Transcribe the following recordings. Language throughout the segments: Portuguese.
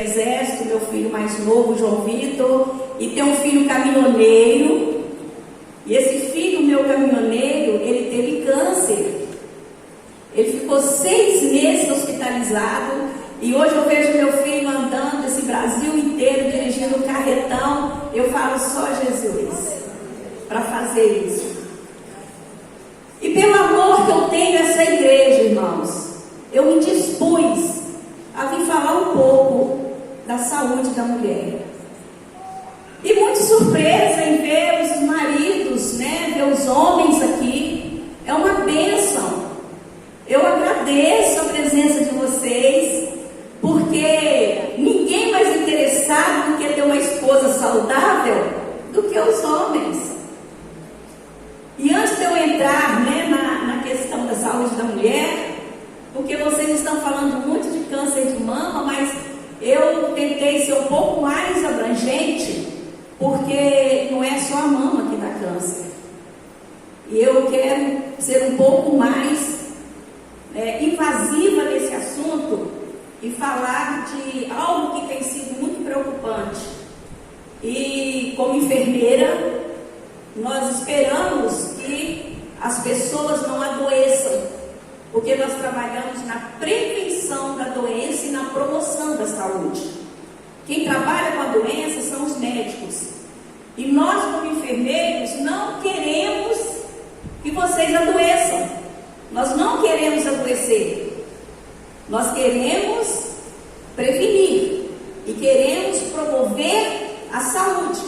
Exército, meu filho mais novo, João Vitor, e tem um filho caminhoneiro, e esse filho meu caminhoneiro, ele teve câncer, ele ficou 6 meses hospitalizado, e hoje eu vejo meu filho andando esse Brasil inteiro, dirigindo um carretão, eu falo só Jesus, para fazer isso. E pelo amor que eu tenho a essa igreja, irmãos, eu me dispus a vir falar um pouco da saúde da mulher. E muito surpresa em ver os maridos, ver os homens aqui. É uma bênção. Eu agradeço a presença de vocês, porque ninguém mais interessado do que ter uma esposa saudável do que os homens. E antes de eu entrar na questão da saúde da mulher, porque vocês estão falando muito de câncer de mama, mas eu tentei ser um pouco mais abrangente, porque não é só a mama que dá câncer. E eu quero ser um pouco mais invasiva nesse assunto e falar de algo que tem sido muito preocupante. E como enfermeira, nós esperamos que as pessoas não adoeçam, porque nós trabalhamos na prevenção da doença e na promoção da saúde. Quem trabalha com a doença são os médicos. E nós, como enfermeiros, não queremos que vocês adoeçam. Nós não queremos adoecer. Nós queremos prevenir e queremos promover a saúde.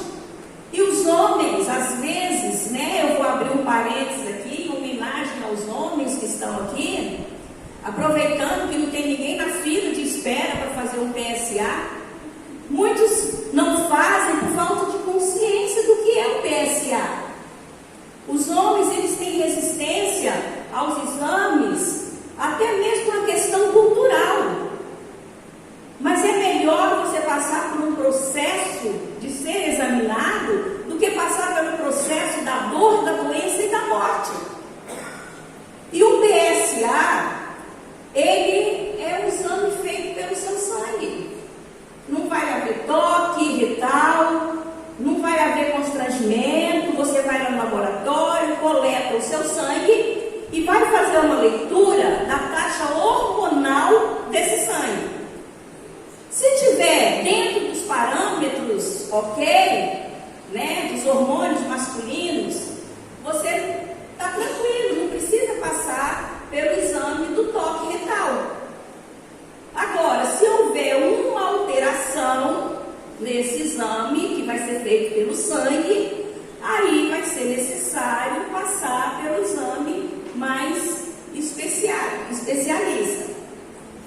E os homens, às vezes, eu vou abrir um parênteses aqui, em homenagem aos homens que estão aqui, aproveitando que não tem ninguém na fila de espera para fazer um PSA, muitos não fazem por falta de consciência do que é o PSA. Os homens, eles têm resistência aos exames, até mesmo por uma questão cultural. Mas é melhor você passar por um processo de ser examinado do que passar pelo processo da dor, da doença e da morte. E o PSA, ele é um exame feito pelo seu sangue. Não vai haver toque retal, não vai haver constrangimento, você vai no laboratório, coleta o seu sangue e vai fazer uma leitura da taxa hormonal desse sangue. Se tiver dentro dos parâmetros dos hormônios masculinos, você está tranquilo, não precisa passar pelo exame do toque retal. Agora, se houver uma alteração nesse exame, que vai ser feito pelo sangue, aí vai ser necessário passar pelo exame mais especialista.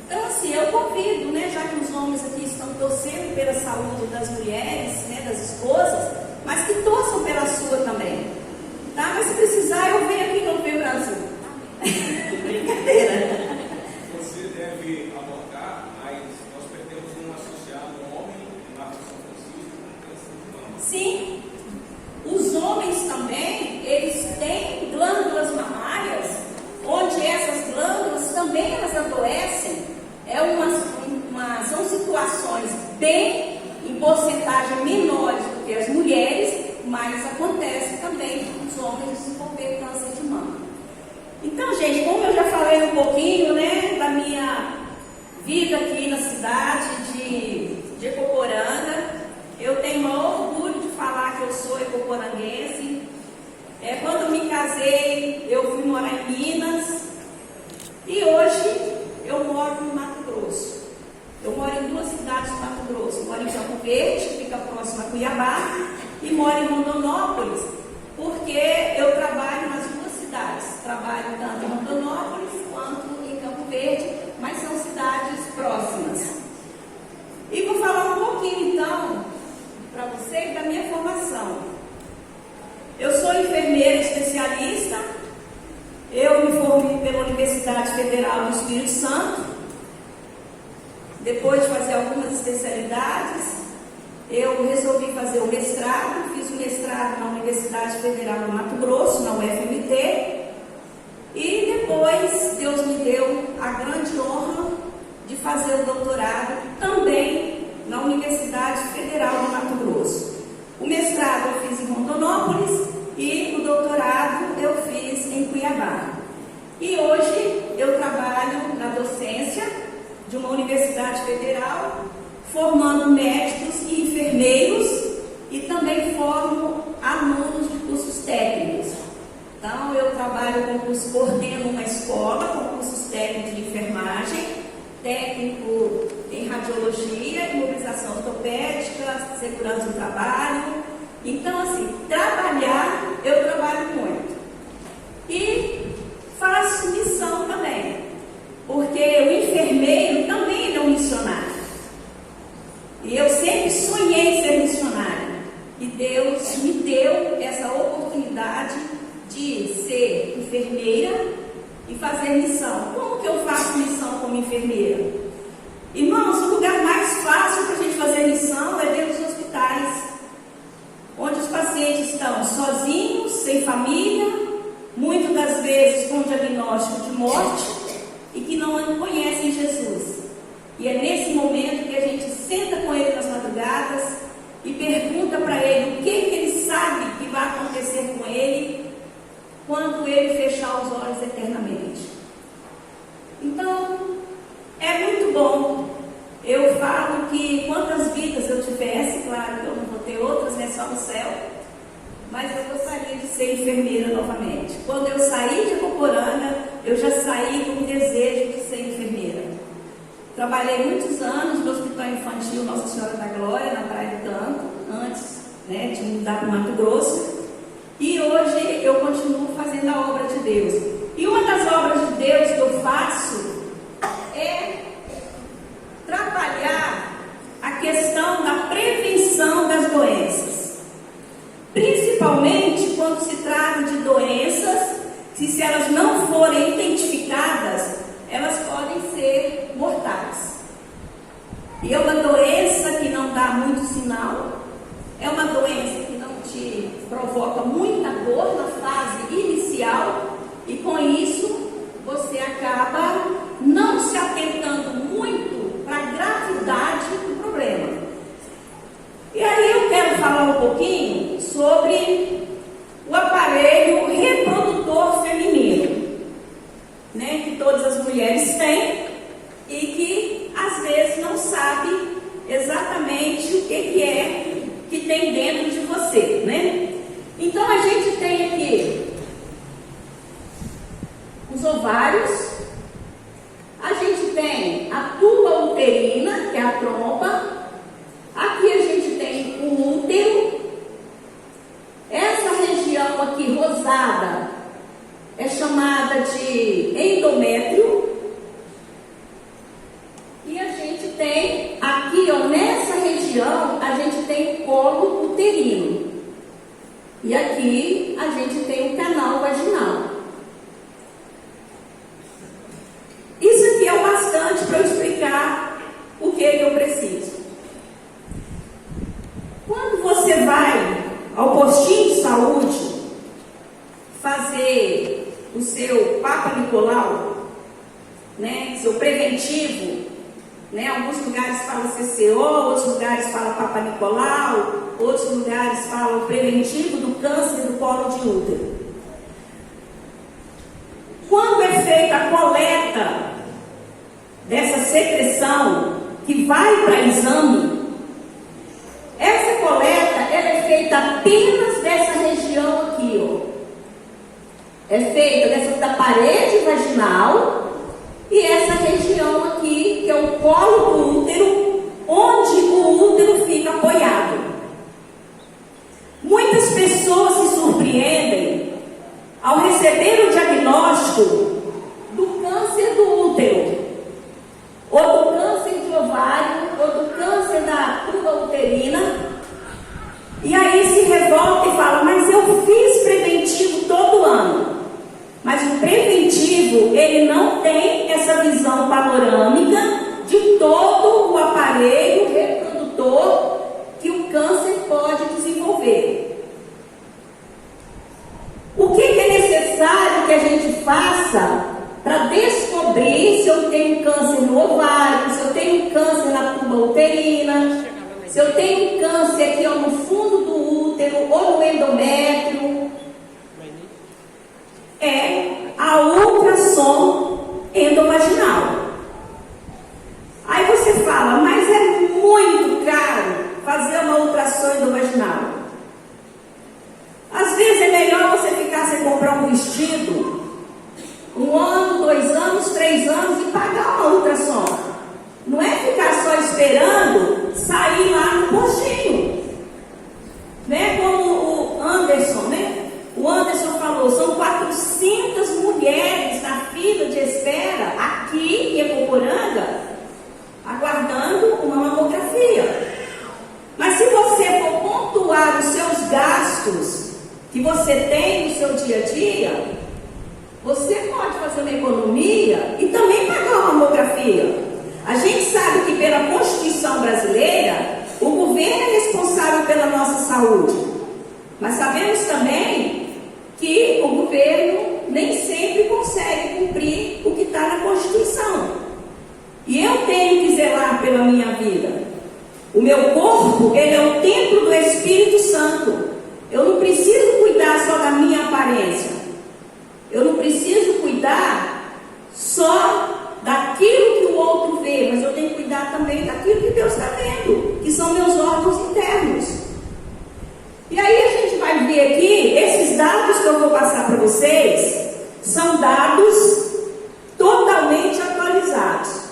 Então, assim, eu convido, já que os homens aqui estão torcendo pela saúde das mulheres, das esposas, mas que torçam pela sua também, tá? Mas se precisar, eu venho aqui no P Brasil. Brincadeira. Você deve abortar, mas nós perdemos um associado, um homem, na São Francisco, com câncer de mama. Sim, os homens também, eles têm glândulas mamárias, onde essas glândulas também elas adoecem. São situações bem em porcentagem menores do que as mulheres, mas acontece também os homens desenvolver câncer de mama. Então, gente, como eu já falei um pouquinho, da minha vida aqui na cidade de Ecoporanga, eu tenho o maior orgulho de falar que eu sou ecoporanguense. Quando eu me casei, eu fui morar em Minas e hoje eu moro no Mato Grosso. Eu moro em 2 cidades do Mato Grosso. Eu moro em Campo Verde, que fica próximo a Cuiabá, e moro em Rondonópolis, porque eu trabalho nas 2 cidades. Trabalho tanto em Rondonópolis quanto em Campo Verde, mas são cidades próximas. E vou falar um pouquinho, então, para vocês da minha formação. Eu sou enfermeira especialista. Eu me formei pela Universidade Federal do Espírito Santo. Depois de fazer algumas especialidades, eu resolvi fazer o mestrado. Fiz o mestrado na Universidade Federal do Mato Grosso, na UFMT. E depois Deus me deu a grande honra de fazer o doutorado também na Universidade Federal de Mato Grosso. O mestrado eu fiz em Rondonópolis e o doutorado eu fiz em Cuiabá. E hoje eu trabalho na docência de uma universidade federal, formando médicos e enfermeiros, e também formo alunos de cursos técnicos. Então, eu coordeno uma escola com cursos técnicos de enfermagem, técnico em radiologia, imobilização ortopédica, segurança do trabalho. Então, assim, eu trabalho muito. E faço missão também, porque o enfermeiro também é um missionário. E eu sempre sonhei ser missionária. E Deus me deu essa oportunidade de ser enfermeira e fazer missão. Como que eu faço missão como enfermeira? Irmãos, o lugar mais fácil para a gente fazer missão é dentro dos hospitais, onde os pacientes estão sozinhos, sem família, muitas das vezes com diagnóstico de morte e que não conhecem Jesus. E é nesse momento que a gente senta com ele nas madrugadas e pergunta para ele o que ele sabe que vai acontecer com ele quando ele fechar os olhos eternamente. Então, é muito bom. Eu falo que quantas vidas eu tivesse, claro que eu não vou ter outras, né, só no céu, mas eu gostaria de ser enfermeira novamente. Quando eu saí de Acoporanga, eu já saí com o desejo de ser enfermeira. Trabalhei muitos anos no Hospital Infantil Nossa Senhora da Glória, na Praia do Tanto, antes, né, de mudar para o Mato Grosso. E hoje eu continuo fazendo a obra de Deus. E uma das obras de Deus que eu faço é trabalhar a questão da prevenção das doenças. Principalmente quando se trata de doenças que, se elas não forem identificadas, elas podem ser mortais. E é uma doença que não dá muito sinal, é uma doença que não te provoca muita dor na fase inicial, e com isso você acaba não se atentando muito para a gravidade do problema. E aí eu quero falar um pouquinho sobre o aparelho reprodutor feminino, né, que todas as mulheres têm e que às vezes não sabe exatamente o que é que tem dentro de você, né? Então a gente tem aqui os ovários, a gente tem a tuba uterina, que é a trompa, aqui a gente tem o útero, essa região aqui rosada é chamada de endométrio, e a gente tem aqui, ó, nessa região, a gente tem colo uterino, e aqui a gente tem o canal vaginal. Isso aqui é o bastante para eu explicar o que eu preciso. Quando você vai ao postinho de saúde fazer o seu Papa Nicolau, né, seu preventivo, né, alguns lugares falam CCO, outros lugares falam Papa Nicolau, outros lugares falam preventivo do câncer do colo de útero. Quando é feita a coleta dessa secreção que vai para exame, essa coleta ela é feita apenas dessa região aqui, ó. É feita da parede vaginal e essa região aqui, que é o colo do útero, onde o útero fica apoiado. Muitas pessoas se surpreendem ao receber o diagnóstico do câncer do útero, ou do câncer de ovário, ou do câncer da tuba uterina, e aí se revolta e fala, mas eu fiz preventivo todo ano. Mas o preventivo, ele não tem essa visão panorâmica de todo o aparelho reprodutor que o câncer pode desenvolver. O que é necessário que a gente faça para descobrir se eu tenho câncer no ovário, se eu tenho tenho câncer na tuba uterina, se eu tenho câncer aqui ó, no fundo do útero ou no endométrio, é a ultrassom endovaginal. Aí você fala, mas é muito caro fazer uma ultrassom endovaginal. Às vezes é melhor você ficar sem comprar um vestido 1 ano, 2 anos, 3 anos e pagar uma ultrassom. Não é ficar só esperando sair lá no postinho. Né? Como o Anderson, né? O Anderson falou, são 400 mulheres na fila de espera aqui em Epoporanga, aguardando uma mamografia. Mas se você for pontuar os seus gastos que você tem no seu dia a dia, você pode fazer uma economia e também pagar uma mamografia. A gente sabe que pela Constituição brasileira, o governo é responsável pela nossa saúde. Mas sabemos também que o governo nem sempre consegue cumprir o que está na Constituição. E eu tenho que zelar pela minha vida. O meu corpo, ele é o templo do Espírito Santo. Eu não preciso cuidar só da minha aparência. Eu não preciso cuidar só daquilo que o outro vê, mas eu tenho que cuidar também daquilo que Deus está vendo, que são meus órgãos internos. E aí a gente vai ver aqui, esses dados que eu vou passar para vocês, são dados totalmente atualizados.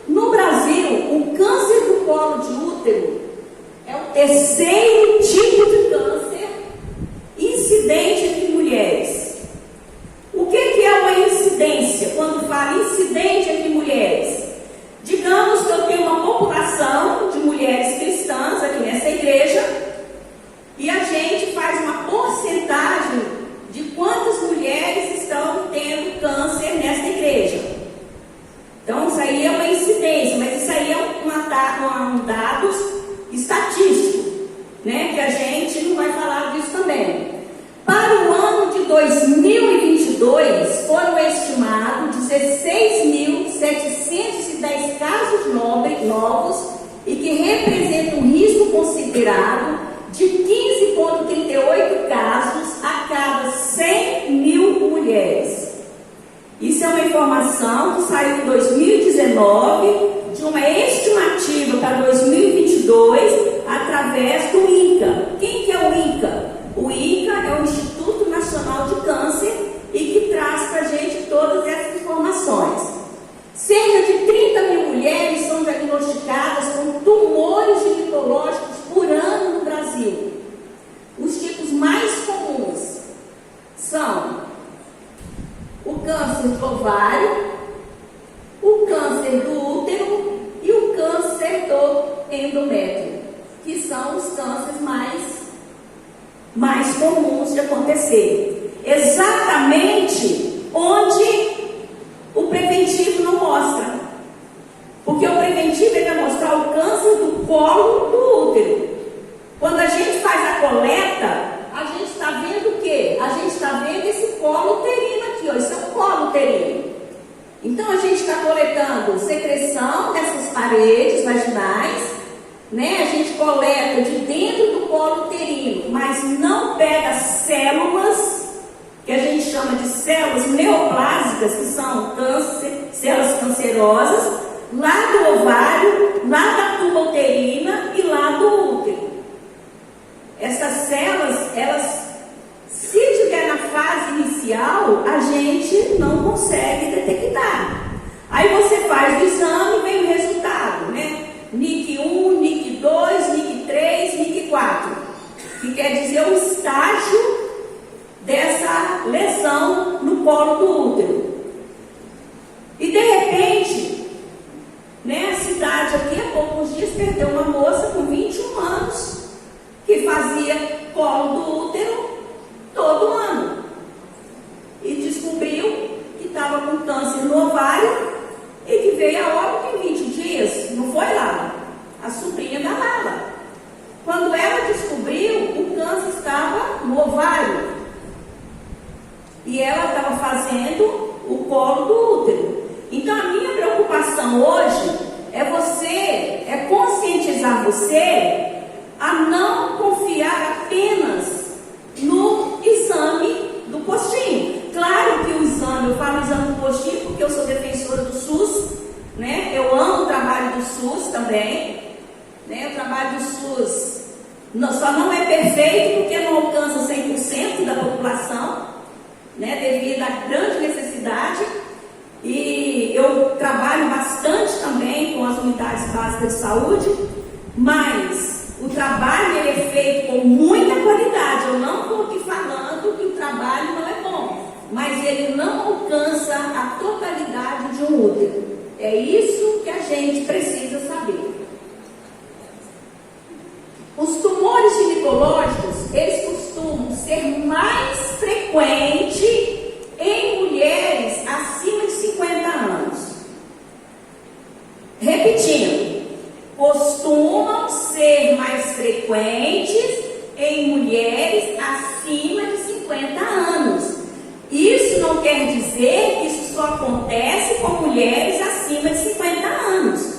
No Brasil, o câncer do colo de útero é o 3º tipo de câncer incidente entre mulheres. O que é uma incidência? Quando fala incidente entre mulheres, digamos que eu tenho uma população de mulheres cristãs aqui nessa igreja e a gente faz uma porcentagem de quantas mulheres estão tendo câncer nessa igreja. Então isso aí é uma incidência, mas isso aí é um dados estatístico, né? Que a gente não vai falar disso também. Para o ano de 2022, foram estimados 16.710 casos novos e que representam um risco considerado de 15,38 casos a cada 100 mil mulheres. Isso é uma informação que saiu em 2019, de uma estimativa para 2022, através do INCA. Quem que é o INCA? O INCA é o Instituto Nacional de Câncer e que traz para a gente todas essas informações. Cerca de 30 mil mulheres são diagnosticadas com tumores ginecológicos por ano no Brasil. Os tipos mais comuns são o câncer do ovário, o câncer do útero e o câncer do endométrio, que são os cânceres mais comuns de acontecer. Exatamente onde o preventivo não mostra. Porque o preventivo vai mostrar o câncer do colo do útero. Quando a gente faz a coleta, a gente está vendo o quê? A gente está vendo esse colo uterino aqui, ó. Isso é um colo uterino. Então a gente está coletando secreção dessas paredes vaginais, né? A gente coleta de dentro do colo uterino, mas não pega células, que a gente chama de células neoplásicas, que são células cancerosas, lá do ovário, lá da tuba uterina e lá do útero. Essas células, se estiver na fase inicial, a gente não consegue detectar. Aí você faz o exame e vem o resultado, né? NIC1, NIC2, NIC3, NIC4, que quer dizer o estágio dessa lesão no colo do útero. E de repente, né, a cidade aqui há poucos dias perdeu uma moça com 21 anos que fazia colo do útero todo ano e descobriu que estava com câncer no ovário e que veio a óbito em 20 dias. Não foi lá, a sobrinha da Lala. Quando ela descobriu, o câncer estava no ovário e ela estava fazendo o colo do útero. Então a minha preocupação hoje é você conscientizar você a não confiar apenas no exame do postinho. Claro que o exame, eu falo exame do postinho porque eu sou defensora do SUS, né? Eu amo o trabalho do SUS também, né? O trabalho do SUS só não é perfeito porque não alcança 100% da população, né? Devido à grande necessidade. E eu trabalho bastante também com as unidades básicas de saúde, mas o trabalho ele é feito com muita qualidade. Eu não estou aqui falando que o trabalho não é bom, mas ele não alcança a totalidade de um útero. É isso que a gente precisa saber. Os tumores ginecológicos, eles costumam ser mais frequentes em mulheres acima de 50 anos. Repetindo, costumam ser mais frequentes em mulheres acima de 50 anos. Isso não quer dizer que isso só acontece com mulheres acima de 50 anos.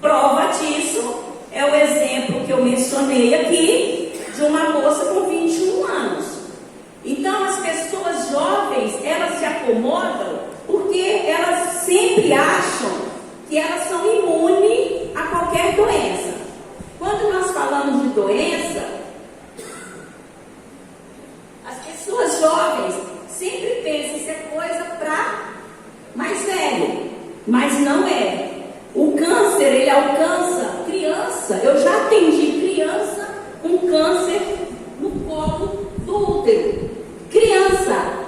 Prova disso é o exemplo que eu mencionei aqui, de uma moça com 21 anos. Então, as pessoas jovens, elas se acomodam porque elas sempre acham que elas são imunes a qualquer doença. Quando nós falamos de doença, as pessoas jovens sempre pensam que isso é coisa para mais velho, mas não é. O câncer, ele alcança criança. Eu já atendi criança com câncer no colo do útero. Criança.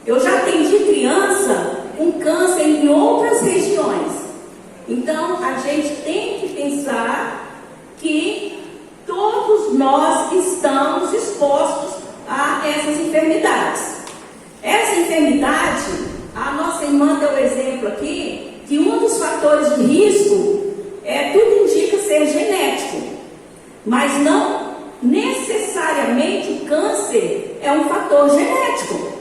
Eu já atendi criança com câncer em outras regiões. Então, a gente tem que pensar que todos nós estamos expostos a essas enfermidades. Essa enfermidade, a nossa irmã deu o exemplo aqui, que um dos fatores de risco tudo indica ser genético, mas não necessariamente o câncer é um fator genético.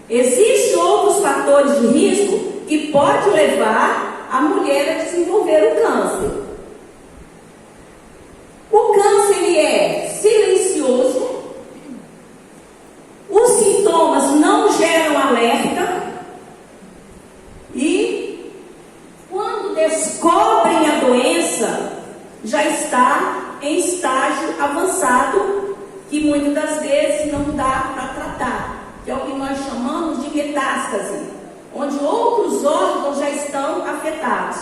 Existem outros fatores de risco que podem levar a mulher a desenvolver o câncer. O câncer ele é silencioso, os sintomas não geram alerta e quando descobrem a doença já está em estágio avançado que muitas das vezes não dá para tratar, que é o que nós chamamos de metástase, onde outros órgãos já estão afetados.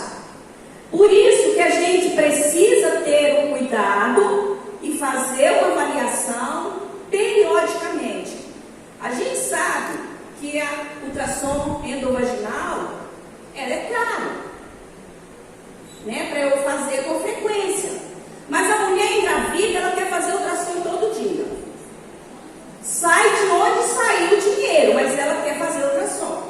Por isso que a gente precisa ter um cuidado e fazer uma avaliação periodicamente. A gente sabe que a ultrassom endovaginal, ela é cara, né, para eu fazer com frequência. Mas a mulher engravida, ela quer fazer ultrassom todo dia. Sai de onde saiu o dinheiro, mas ela quer fazer ultrassom.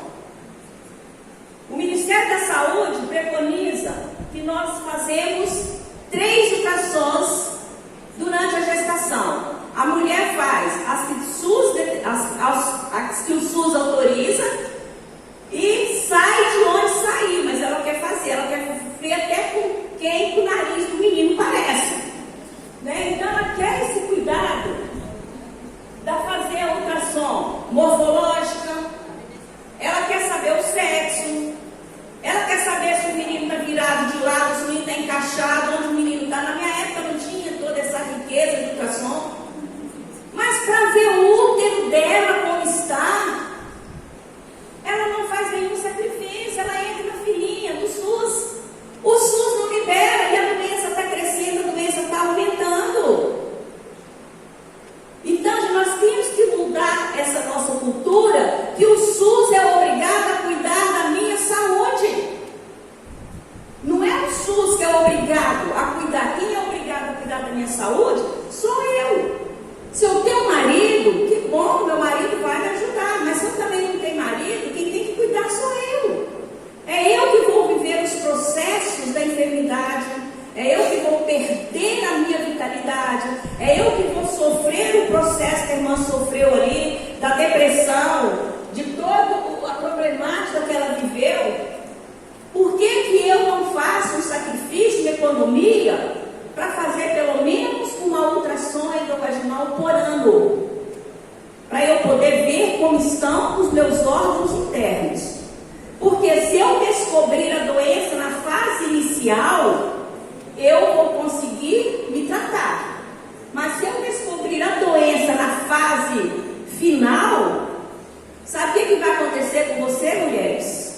O Ministério da Saúde preconiza que nós fazemos 3 ultrassons durante a gestação. A mulher faz as que o SUS autoriza e sai de onde saiu, mas ela quer fazer, ela quer ver até com quem o nariz do menino parece, né? Então ela quer esse cuidado da fazer a ultrassom morfológica, ela quer saber o sexo, ela quer saber se o menino está virado de lado, se o menino está encaixado, onde o menino está. Na minha época não tinha toda essa riqueza de ultrassom, mas para ver o útero dela como está, Porque se eu descobrir a doença na fase inicial, eu vou conseguir me tratar. Mas se eu descobrir a doença na fase final, sabe o que vai acontecer com você, mulheres?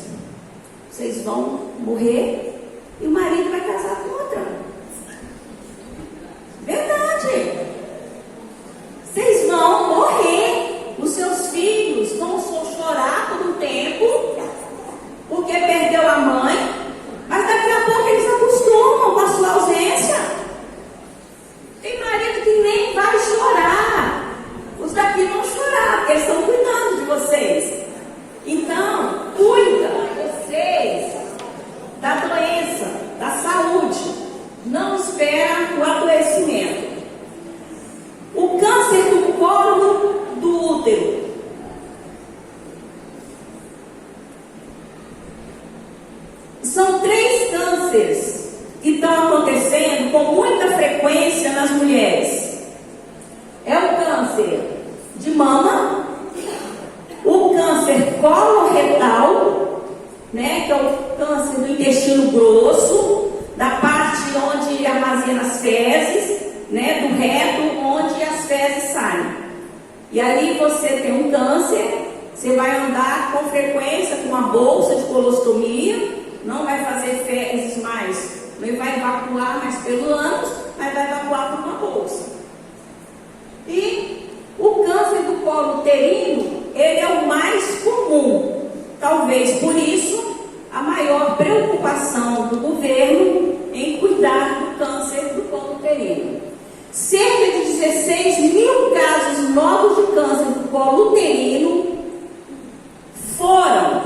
Vocês vão morrer e o marido vai casar com outra. Verdade. Vocês vão morrer. Os seus filhos vão só chorar por um tempo, porque perdeu a mãe, mas daqui a pouco eles acostumam com a sua ausência. Tem marido que nem vai chorar. Os daqui vão chorar, porque eles estão cuidando de vocês. Então, cuida vocês da doença, da saúde. Não espera o adoecimento. O câncer do colo do útero. São 3 cânceres que estão acontecendo com muita frequência nas mulheres. É o câncer de mama, o câncer coloretal, né, que é o câncer do intestino grosso, da parte onde armazena as fezes, né, do reto, onde as fezes saem. E ali você tem um câncer, você vai andar com frequência com uma bolsa de colostomia, não vai fazer fezes mais, não vai evacuar mais pelo ânus, mas vai evacuar por uma bolsa. E o câncer do colo uterino, ele é o mais comum. Talvez por isso a maior preocupação do governo em cuidar do câncer do colo uterino. Cerca de 16 mil casos novos de câncer do colo uterino foram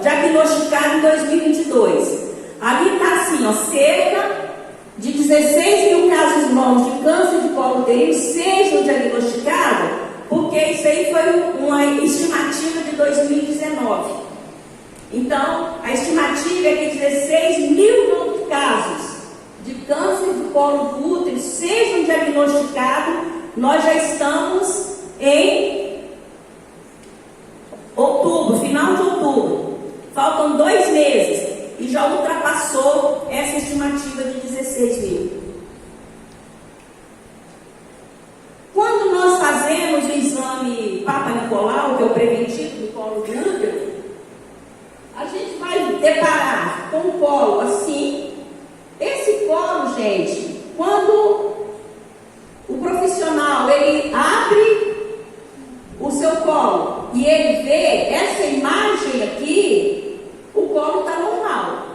diagnosticados em 2022. Ali está assim, ó, cerca de 16 mil casos novos de câncer de colo uterino sejam diagnosticados, porque isso aí foi uma estimativa de 2019. Então, a estimativa é que 16 mil novos casos de câncer do colo do útero sejam diagnosticados. Nós já estamos em outubro, final de outubro. Faltam 2 meses e já ultrapassou essa estimativa de 16 mil. Quando nós fazemos o exame Papa Nicolau, que é o preventivo do colo do útero, a gente vai deparar com um colo assim. Esse colo, gente, quando o profissional ele abre o seu colo e ele vê essa imagem aqui, o colo está normal.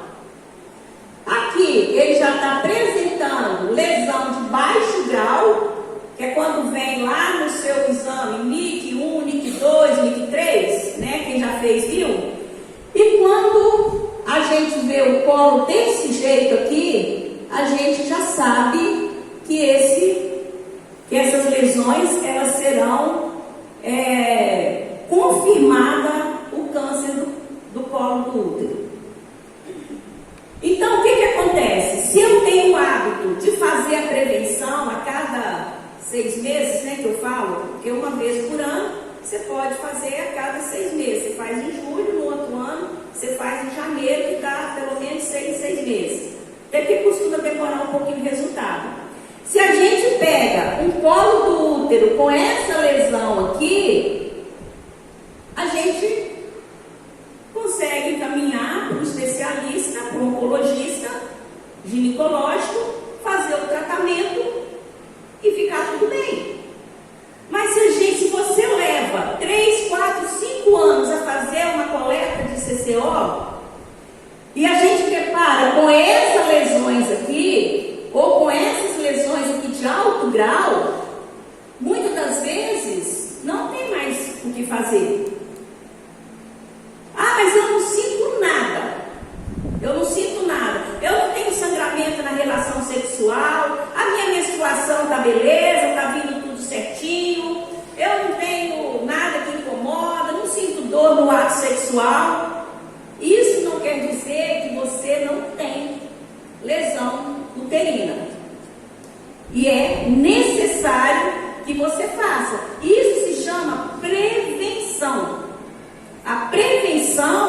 Aqui ele já está apresentando lesão de baixo grau, que é quando vem lá no seu exame NIC 1, NIC 2, NIC 3, né? Quem já fez viu? E quando a gente vê o colo desse jeito aqui, a gente já sabe que essas lesões elas serão confirmada o câncer do colo do útero. Então, o que acontece? Se eu tenho o hábito de fazer a prevenção a cada 6 meses, né, que eu falo, porque uma vez por ano, você pode fazer a cada 6 meses. Você faz em julho, no outro ano, você faz em janeiro, que dá pelo menos 6 meses. Até que costuma demorar um pouquinho o resultado. Se a gente pega um colo do útero com essa lesão aqui, a gente consegue encaminhar para o especialista, para o oncologista ginecológico, fazer o tratamento e ficar tudo bem. Mas se você leva 3, 4, 5 anos a fazer uma coleta de CCO e a gente prepara com essas lesões aqui, ou com essas lesões aqui de alto grau, muitas das vezes não tem mais o que fazer. Ah, mas eu não sinto nada. Eu não sinto nada. Eu não tenho sangramento na relação sexual. A minha menstruação está beleza, está vindo tudo certinho. Eu não tenho nada que incomoda, não sinto dor no ato sexual. Isso não quer dizer que você não tem lesão uterina. E é necessário que você faça. Isso se chama prevenção. A prevenção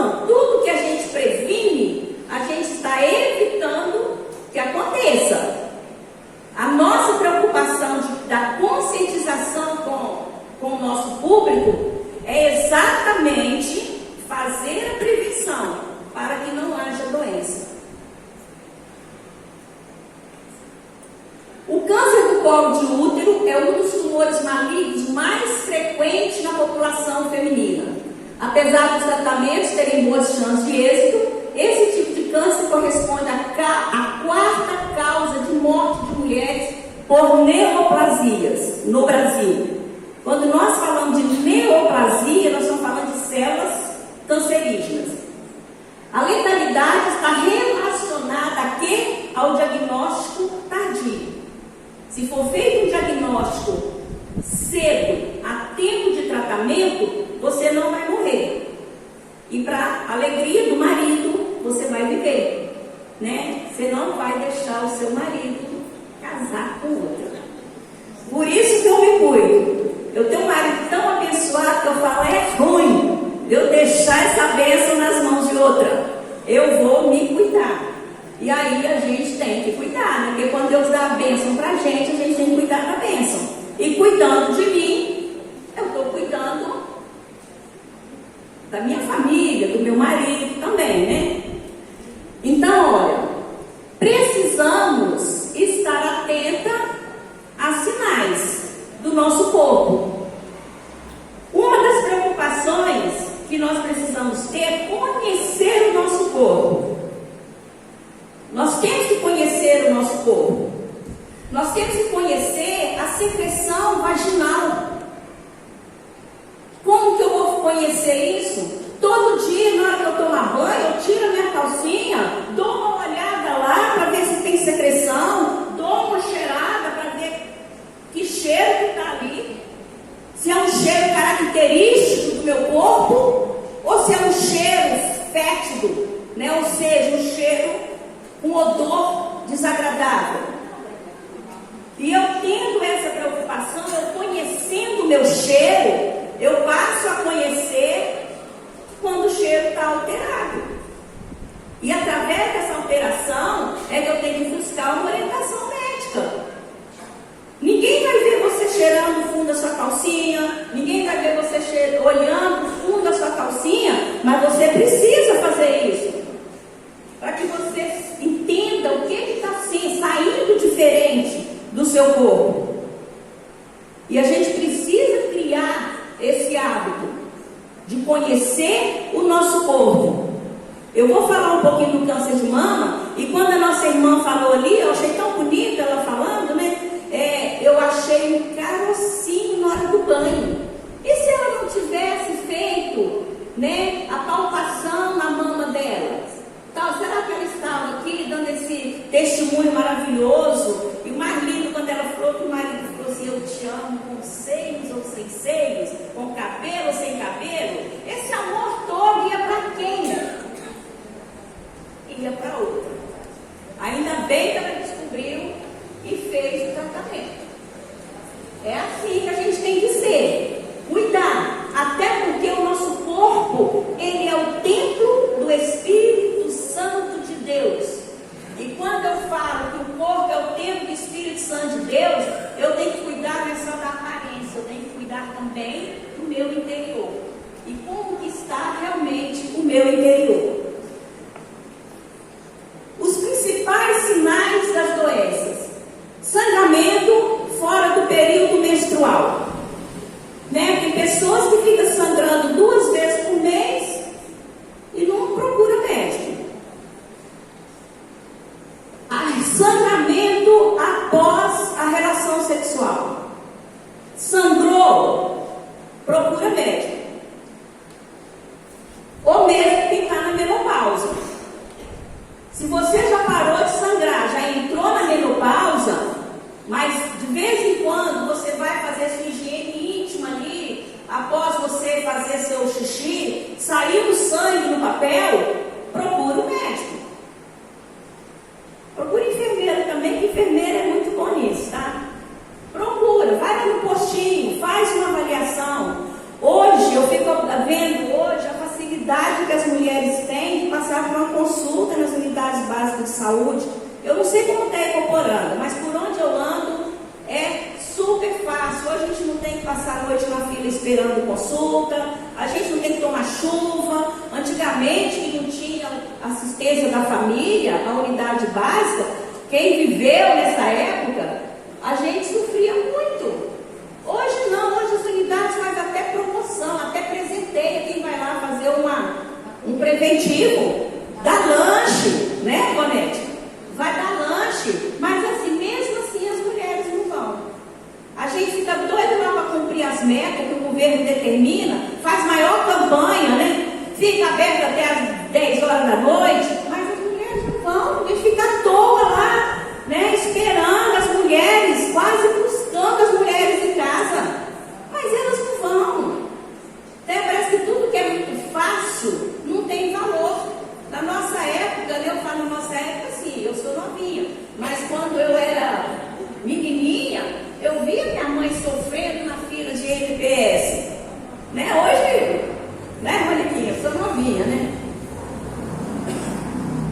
colo de útero é um dos tumores malignos mais frequentes na população feminina. Apesar dos tratamentos terem boas chances de êxito, esse tipo de câncer corresponde à quarta causa de morte de mulheres por neoplasias no Brasil. Quando nós falamos de neoplasia, nós estamos falando de células cancerígenas. A letalidade está relacionada a quê? Ao diagnóstico tardio. Se for feito um diagnóstico cedo, a tempo de tratamento, você não vai morrer. E para alegria do marido, você vai viver, né? Você não vai deixar o seu marido casar com outra. Por isso que eu me cuido. Eu tenho um marido tão abençoado que eu falo, é ruim eu deixar essa bênção nas mãos de outra. Eu vou me cuidar. E aí a gente tem que cuidar, né? Porque quando Deus dá a bênção pra gente, a gente tem que cuidar da bênção. E cuidando de mim, eu estou cuidando da minha família, do meu marido também, né? Então, olha, precisamos estar atenta a sinais do nosso corpo. Uma das preocupações que nós precisamos ter é conhecer o nosso corpo. Nós temos que conhecer o nosso corpo. Nós temos que conhecer a secreção vaginal. Como que eu vou conhecer isso? Todo dia, na hora que eu tomar banho, eu tiro a minha calcinha, dou uma olhada lá para ver se tem secreção, dou uma cheirada para ver que cheiro que está ali. Se é um cheiro característico do meu corpo, ou se é um cheiro fétido, né? Ou seja, um cheiro com odor desagradável. E eu tendo essa preocupação, eu conhecendo o meu cheiro, eu passo a conhecer quando o cheiro está alterado. E através dessa alteração é que eu tenho que buscar uma orientação médica. Ninguém vai ver você cheirando o fundo da sua calcinha, ninguém vai ver você olhando o fundo da sua calcinha, mas você precisa fazer isso. Para que você entenda o que está saindo diferente do seu corpo. E a gente precisa criar esse hábito de conhecer o nosso corpo. Eu vou falar um pouquinho do câncer de mama, e quando a nossa irmã falou ali, eu achei tão bonita ela falando, né? Eu achei um carocinho na hora do banho. E se ela não tivesse feito, né, a palpação na mama dela? Será que ela estava aqui dando esse testemunho maravilhoso? E o mais lindo, quando ela falou que o marido falou assim, eu te amo com seios ou sem seios, com cabelo ou sem cabelo. Esse amor todo ia para quem? Ia para outra. Ainda bem que ela descobriu e fez o tratamento. É assim que a gente tem que ser. Cuidar. Até porque o nosso corpo, ele é o templo do Espírito Santo de Deus. E quando eu falo que o corpo é o templo do Espírito Santo de Deus, eu tenho que cuidar não é só da aparência, eu tenho que cuidar também do meu interior. E como que está realmente o meu interior. Os principais sinais das doenças: sangramento fora do período menstrual, né? Tem pessoas que ficam sangrando 2 vezes por mês e não procura médico. Sangramento após a relação sexual. Sangrou, procura médico. Ou mesmo quem está na menopausa. Se você já parou de sangrar, já entrou na menopausa, mas de vez em quando você vai fazer sua higiene íntima ali, após você fazer seu xixi, saiu o sangue no papel, procura o médico. Procura enfermeira também, que enfermeira é muito bom nisso, tá? Procura, vai lá no postinho, faz uma avaliação. Hoje, eu fico vendo hoje a facilidade que as mulheres têm de passar por uma consulta nas unidades básicas de saúde. Eu não sei como está incorporando, mas por onde eu ando é super fácil. Hoje a gente não tem que passar a noite na fila esperando consulta, a gente não tem que tomar chuva. Antigamente, que não tinha assistência da família, a unidade básica, quem viveu nessa época, a gente sofria muito. Hoje não, hoje as unidades fazem até promoção, até presenteia quem vai lá fazer um preventivo, dá lanche, né, Bonete? Vai dar lanche, mas assim, mesmo assim as mulheres não vão. A gente fica doido lá para cumprir as metas que o governo determina, faz maior campanha, né? Fica aberto até às 10 horas da noite, mas as mulheres não vão, a gente fica à toa lá, né? Esperando as mulheres, quase buscando as mulheres em casa, mas elas não vão. Até parece que tudo que é muito fácil não tem valor. Na nossa época, eu falo na nossa época assim, eu sou novinha, mas quando eu era menininha, eu via minha mãe sofrendo na fila de NPS, né? Hoje, né, Moniquinha, eu sou novinha, né?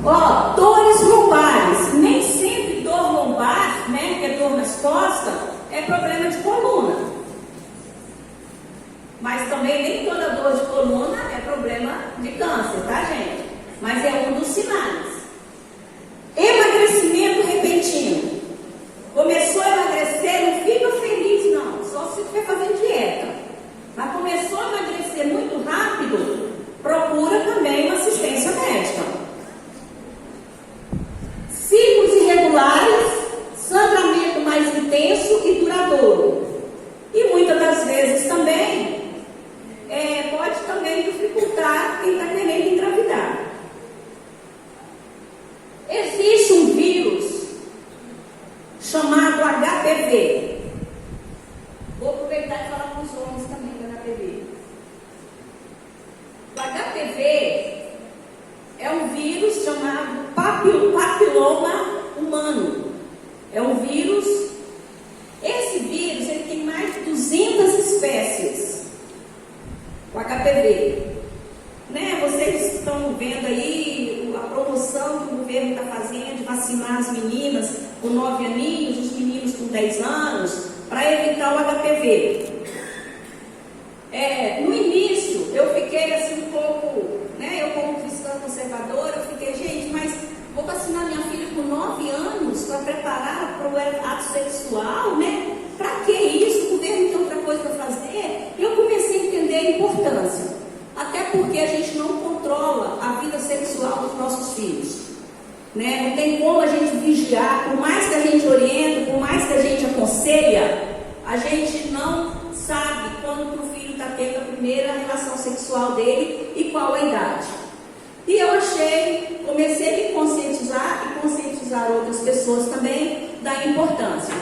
Ó, dores lombares, nem sempre dor lombar, né, que é dor nas costas, é problema de coluna. Mas também nem toda dor de coluna é problema de câncer, tá, gente? Mas é um dos sinais. Emagrecimento repentino. Começou a emagrecer, não fica feliz não, só se estiver fazendo dieta. Mas começou a emagrecer muito rápido, procura também uma assistência médica. Ciclos irregulares, sangramento mais intenso e duradouro. E muitas das vezes também pode também dificultar quem está querendo engravidar. Existe um vírus chamado HPV. Vou aproveitar e falar com os homens também do HPV. O HPV é um vírus chamado papiloma humano. É um vírus. Esse vírus ele tem mais de 200 espécies. O HPV. Né? Vocês estão vendo aí a promoção que o governo está fazendo de vacinar as meninas com 9 aninhos, os meninos com 10 anos, para evitar o HPV. No início, eu fiquei assim um pouco, né? Eu como cristã conservadora, eu fiquei, gente, mas vou vacinar minha filha com 9 anos para preparar para o ato sexual, né? Para que isso? O governo tem outra coisa para fazer? Eu comecei a entender a importância. Até porque a gente não controla a vida sexual dos nossos filhos, né? Não tem como a gente vigiar, por mais que a gente orienta, por mais que a gente aconselha, a gente não sabe quando o filho está tendo a primeira relação sexual dele e qual a idade. E eu comecei a me conscientizar e conscientizar outras pessoas também da importância.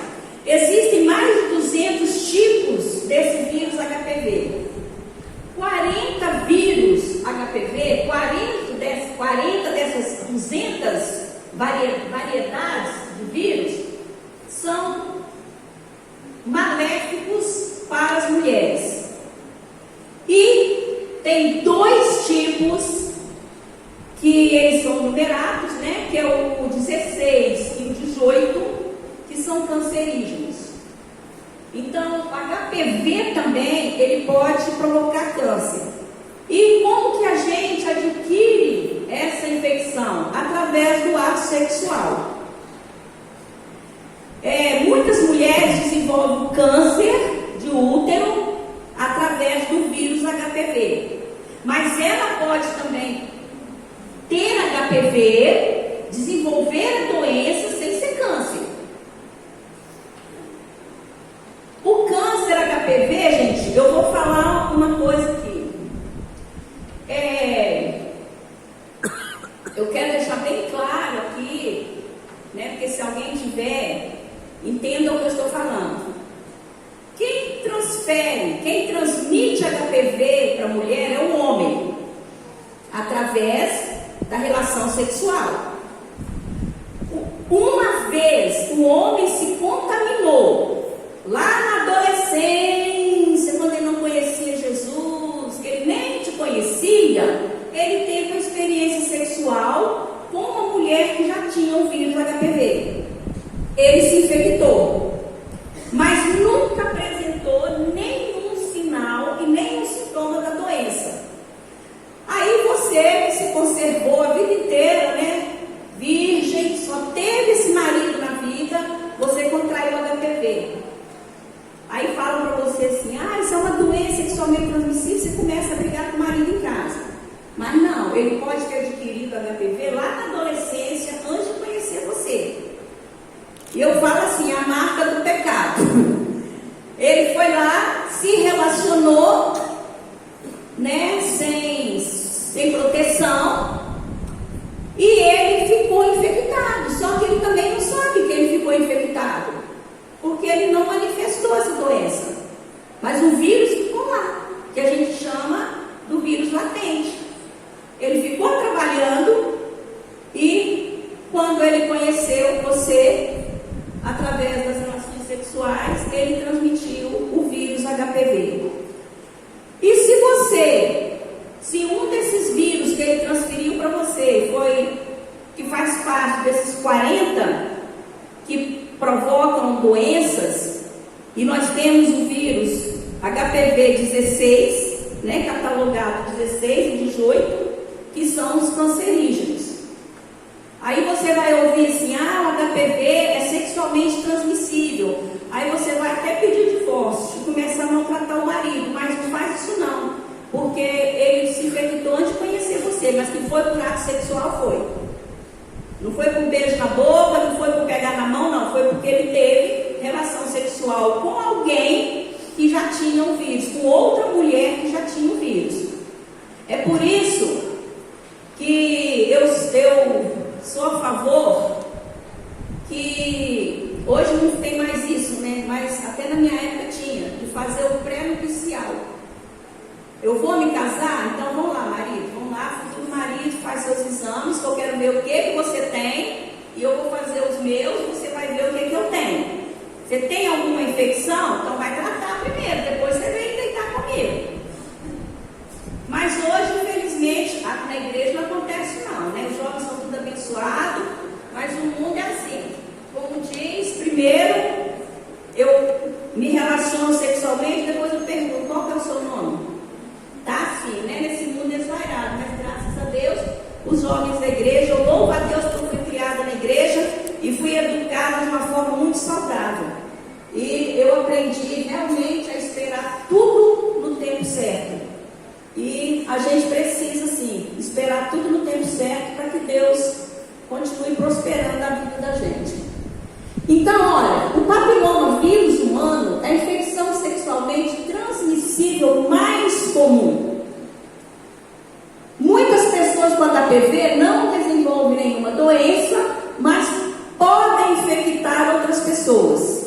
Existem mais de 200 tipos desse vírus HPV. 40 vírus HPV, 40 dessas 200 variedades de vírus são maléficos para as mulheres. E tem 2 tipos que eles são numerados, né? Que é o 16 e o 18, que são cancerígenos. Então, o HPV também, ele pode provocar câncer. E como que a gente adquire essa infecção? Através do ato sexual. Muitas mulheres desenvolvem câncer de útero através do vírus HPV. Mas ela pode também ter HPV, desenvolver a doença sem ser câncer. O câncer HPV, gente, eu vou falar uma coisa aqui. Eu quero deixar bem claro aqui, né? Porque se alguém tiver, entenda o que eu estou falando. Quem transmite HPV para a mulher é o homem, através da relação sexual. Uma vez o homem se contaminou, lá na adolescência, quando ele não conhecia Jesus, que ele nem te conhecia, ele teve uma experiência sexual com uma mulher que já tinha o vírus HPV. Ele se infectou, mas nunca apresentou nenhum sinal e nenhum sintoma da doença. Aí você que se conservou a vida inteira, né? Virgem, só teve esse marido na vida, você contraiu o HPV. pode ter adquirido HPV lá na adolescência, antes de conhecer você. E eu falo assim, a marca do pecado. Ele foi lá, se relacionou, né, sem proteção, e ele ficou infectado. Só que ele também não sabe que ele ficou infectado, porque ele não manifestou essa doença. Mas o vírus ficou lá, que a gente chama do vírus latente. Ele ficou trabalhando e quando ele conheceu você, através das relações sexuais, ele transmitiu o vírus HPV. E se um desses vírus que ele transferiu para você que faz parte desses 40 que provocam doenças, e nós temos o vírus HPV 16, né, catalogado 16 e 18, que são os cancerígenos. Aí você vai ouvir assim, o HPV é sexualmente transmissível. Aí você vai até pedir divórcio e começar a maltratar o marido, mas não faz isso não, porque ele se infectou antes de conhecer você, mas que foi por ato sexual, foi. Não foi por beijo na boca, não foi por pegar na mão, não, foi porque ele teve relação sexual com alguém que já tinha o vírus, com outra mulher que já tinha o vírus. É por isso que eu sou a favor que hoje não tem mais isso, né? Mas até na minha época tinha, de fazer o pré-nupcial. Eu vou me casar? Então vamos lá, marido, vamos lá, futuro marido, faz seus exames, que eu quero ver o que você tem, e eu vou fazer os meus, você vai ver o que eu tenho. Você tem alguma infecção? Então vai tratar primeiro, depois você vem deitar comigo. Mas hoje, infelizmente, na igreja não acontece não, né? Os jovens são tudo abençoados, mas o mundo é assim. Como diz, primeiro eu me relaciono sexualmente, depois eu pergunto, qual que é o seu nome? Tá assim, né? Nesse mundo desvairado, mas graças a Deus, os jovens da igreja, eu louvo a Deus porque eu fui criada na igreja e fui educada de uma forma muito saudável. E eu aprendi realmente a esperar tudo no tempo certo. E a gente precisa, sim, esperar tudo no tempo certo para que Deus continue prosperando a vida da gente. Então, olha, o papiloma vírus humano é a infecção sexualmente transmissível mais comum. Muitas pessoas com HPV não desenvolvem nenhuma doença, mas podem infectar outras pessoas.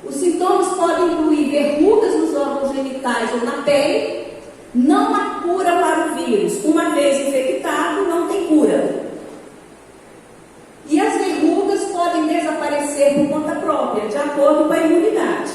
Os sintomas podem incluir verrugas nos órgãos genitais ou na pele. Não há cura para o vírus. Uma vez infectado, não tem cura. E as verrugas podem desaparecer por conta própria, de acordo com a imunidade.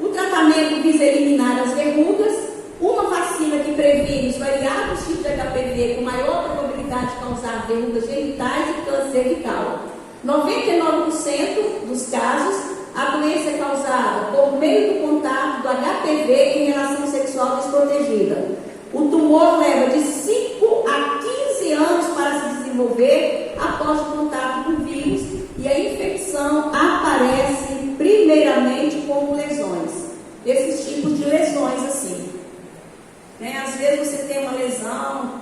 O tratamento visa eliminar as verrugas. Uma vacina que previne os variados tipos de HPV com maior probabilidade de causar verrugas genitais e câncer cervical. 99% dos casos, a doença é causada por meio do contato do HPV em relação sexual desprotegida. O tumor leva de 5 a 15 anos para se desenvolver após o contato com o vírus, e a infecção aparece primeiramente como lesões. Esses tipos de lesões assim. Né? Às vezes você tem uma lesão,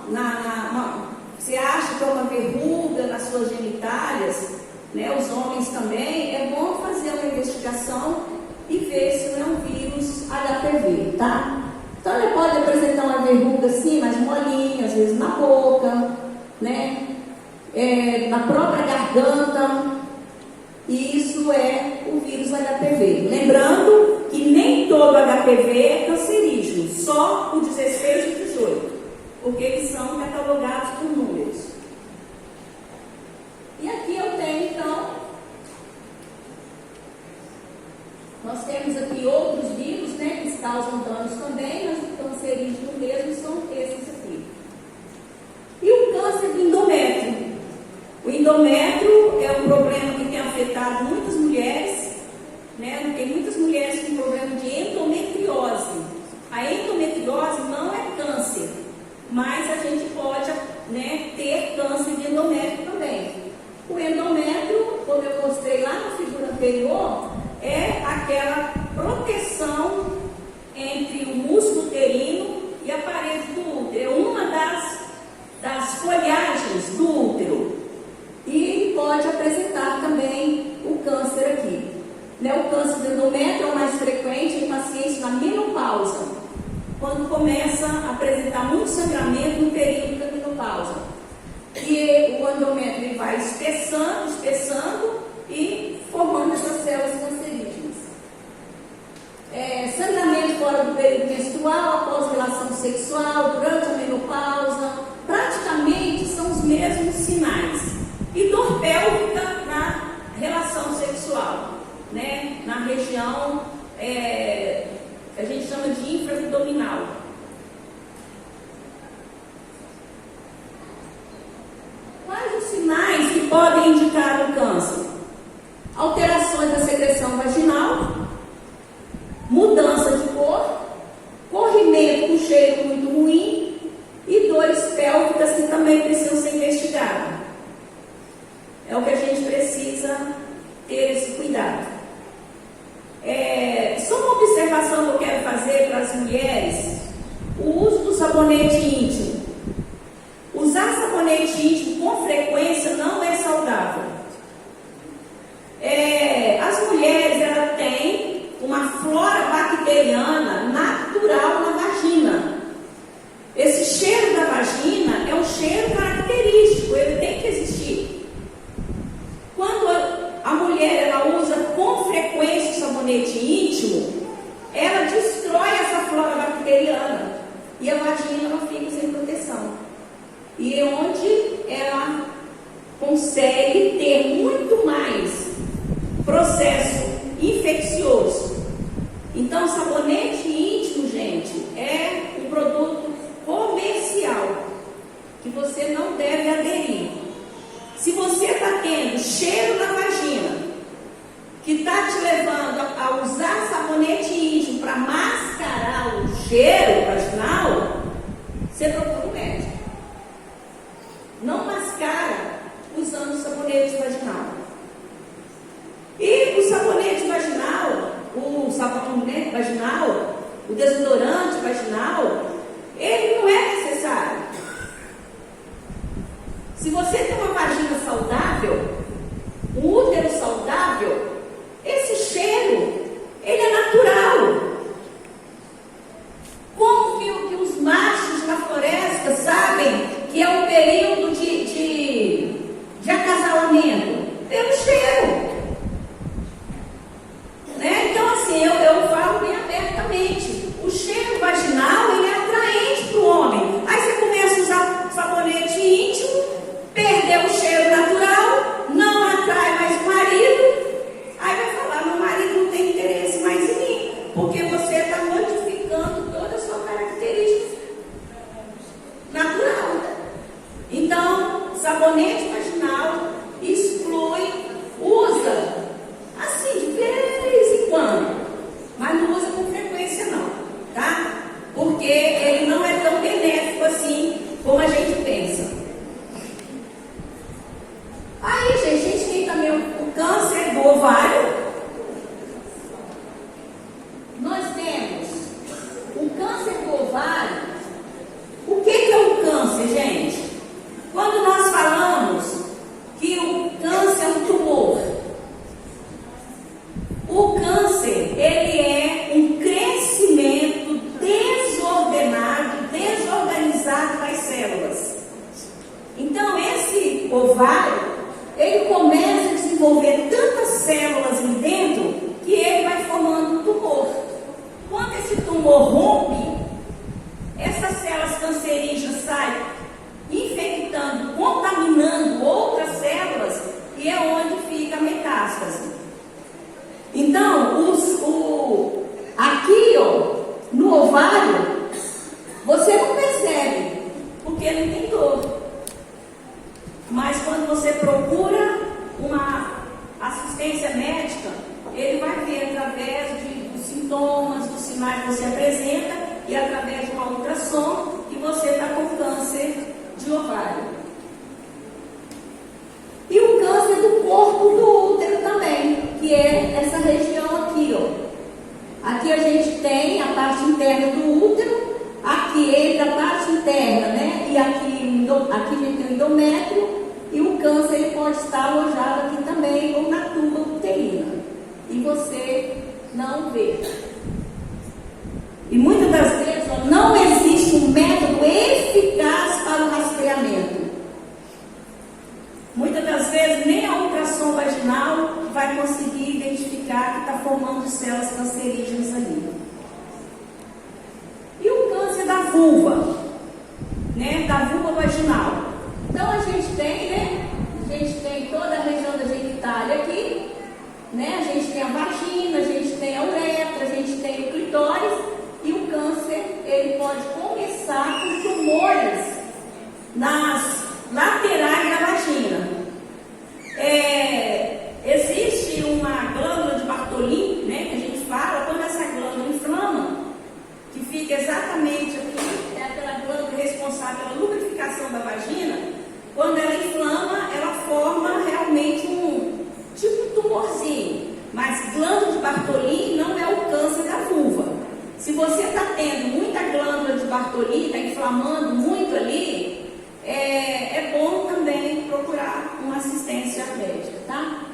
você acha que é uma verruga nas suas genitálias, né? Os homens também, é bom fazer uma investigação e ver se não é um vírus HPV, tá? Então ele pode apresentar uma verruga assim, mais molinha, às vezes na boca, né? Na própria garganta, e isso é o vírus HPV. Lembrando que nem todo HPV é cancerígeno, só o 16 e o 18, porque eles são catalogados por números. E aqui eu tenho, então, nós temos aqui outros vírus, né, que causam danos também, mas o cancerígeno mesmo são esses aqui. E o câncer do endométrio. O endométrio é um problema que tem afetado muitas mulheres, né? Tem muitas mulheres com problema de endometriose. A endometriose não é câncer, mas a gente pode, né, ter câncer de endométrio também. O endométrio, como eu mostrei lá na figura anterior, é aquela proteção entre o músculo uterino e a parede do útero. É uma das apresentar muito sangramento no período da menopausa. E o endométrio ele vai espessando e formando essas células cancerígenas. Sangramento fora do período menstrual, após relação sexual, durante a menopausa, praticamente são os mesmos sinais. E dor pélvica na relação sexual, né? Na região que a gente chama de infraabdominal. Quais os sinais que podem indicar o câncer? Alterações da secreção vaginal, mudança de cor, corrimento com cheiro muito ruim e dores pélvicas que também precisam ser investigadas. É o que a gente precisa ter esse cuidado. Só uma observação que eu quero fazer para as mulheres: o uso do sabonete íntimo. Usar sabonete íntimo com frequência não é saudável. As mulheres, elas têm uma flora bacteriana natural na vagina. Esse cheiro da vagina é um cheiro característico, ele tem que existir. Quando a mulher ela usa com frequência o sabonete íntimo, ela destrói essa flora bacteriana e a vagina não fica sem proteção. E é onde ela consegue ter muito mais processo infeccioso. Então, sabonete íntimo, gente, é um produto comercial que você não deve aderir. Se você está tendo cheiro na vagina que está te levando a usar sabonete íntimo para mascarar o cheiro vaginal, você procura um médico. Não mascara usando sabonete vaginal. E o sabonete vaginal, o sabonete vaginal, o desodorante vaginal, ele não é necessário. Se você tem uma vagina saudável, um útero saudável, esse cheiro, ele é natural. Como que os machos na floresta sabem que é um período de acasalamento? Pelo cheiro. Né? Então, assim, eu falo bem abertamente. O cheiro vaginal, ele é atraente para o homem. Aí você começa a usar sabonete íntimo, perdeu o cheiro natural, não atrai mais o marido. Aí vai falar, meu marido não tem interesse mais em mim, porque você está modificando toda a sua característica natural. Então, sabonete vaginal exclui, usa assim, de vez em quando, mas não usa com frequência não, tá? Porque ele não é tão benéfico assim como a gente pensa. Aí, gente, a gente tem também o câncer do ovário. Nós temos o câncer do ovário. O que é o câncer, gente? Quando nós falamos que o câncer é um tumor, o câncer, ele é um crescimento desordenado, desorganizado das células. Então, esse ovário, ele começa a desenvolver tantas células ali dentro que ele vai formando um tumor. Quando esse tumor rompe, essas células cancerígenas saem infectando, contaminando outras células e é onde fica a metástase. Então, aqui, ó, no ovário, você não percebe, porque não tem dor. Mas quando você procura uma assistência médica, ele vai ver através dos sintomas, dos sinais que você apresenta e através de uma ultrassom que você está com câncer de ovário. E o câncer do corpo do útero também, que é essa região aqui, ó. Aqui a gente tem a parte interna do útero, aqui entra a parte interna, né? E aqui a gente tem o endométrio, e o câncer ele pode estar alojado aqui também, ou na tuba uterina. E você não vê. E muitas das vezes, ó, não existe um método lugar que está formando células cancerígenas ali. E o câncer da vulva, né? Da vulva vaginal. Então a gente tem, né? A gente tem toda a região da genitália aqui, né? A gente tem a vagina, a gente tem a uretra, a gente tem o clitóris, e o câncer, ele pode começar com tumores nas laterais da vagina. Existe uma glândula de Bartolin, né, que a gente fala, quando essa glândula inflama, que fica exatamente aqui, é aquela glândula responsável pela lubrificação da vagina. Quando ela inflama, ela forma realmente um tipo tumorzinho. Mas glândula de Bartolin não é o câncer da vulva. Se você está tendo muita glândula de Bartolin, está inflamando muito ali, é bom também procurar uma assistência médica, tá?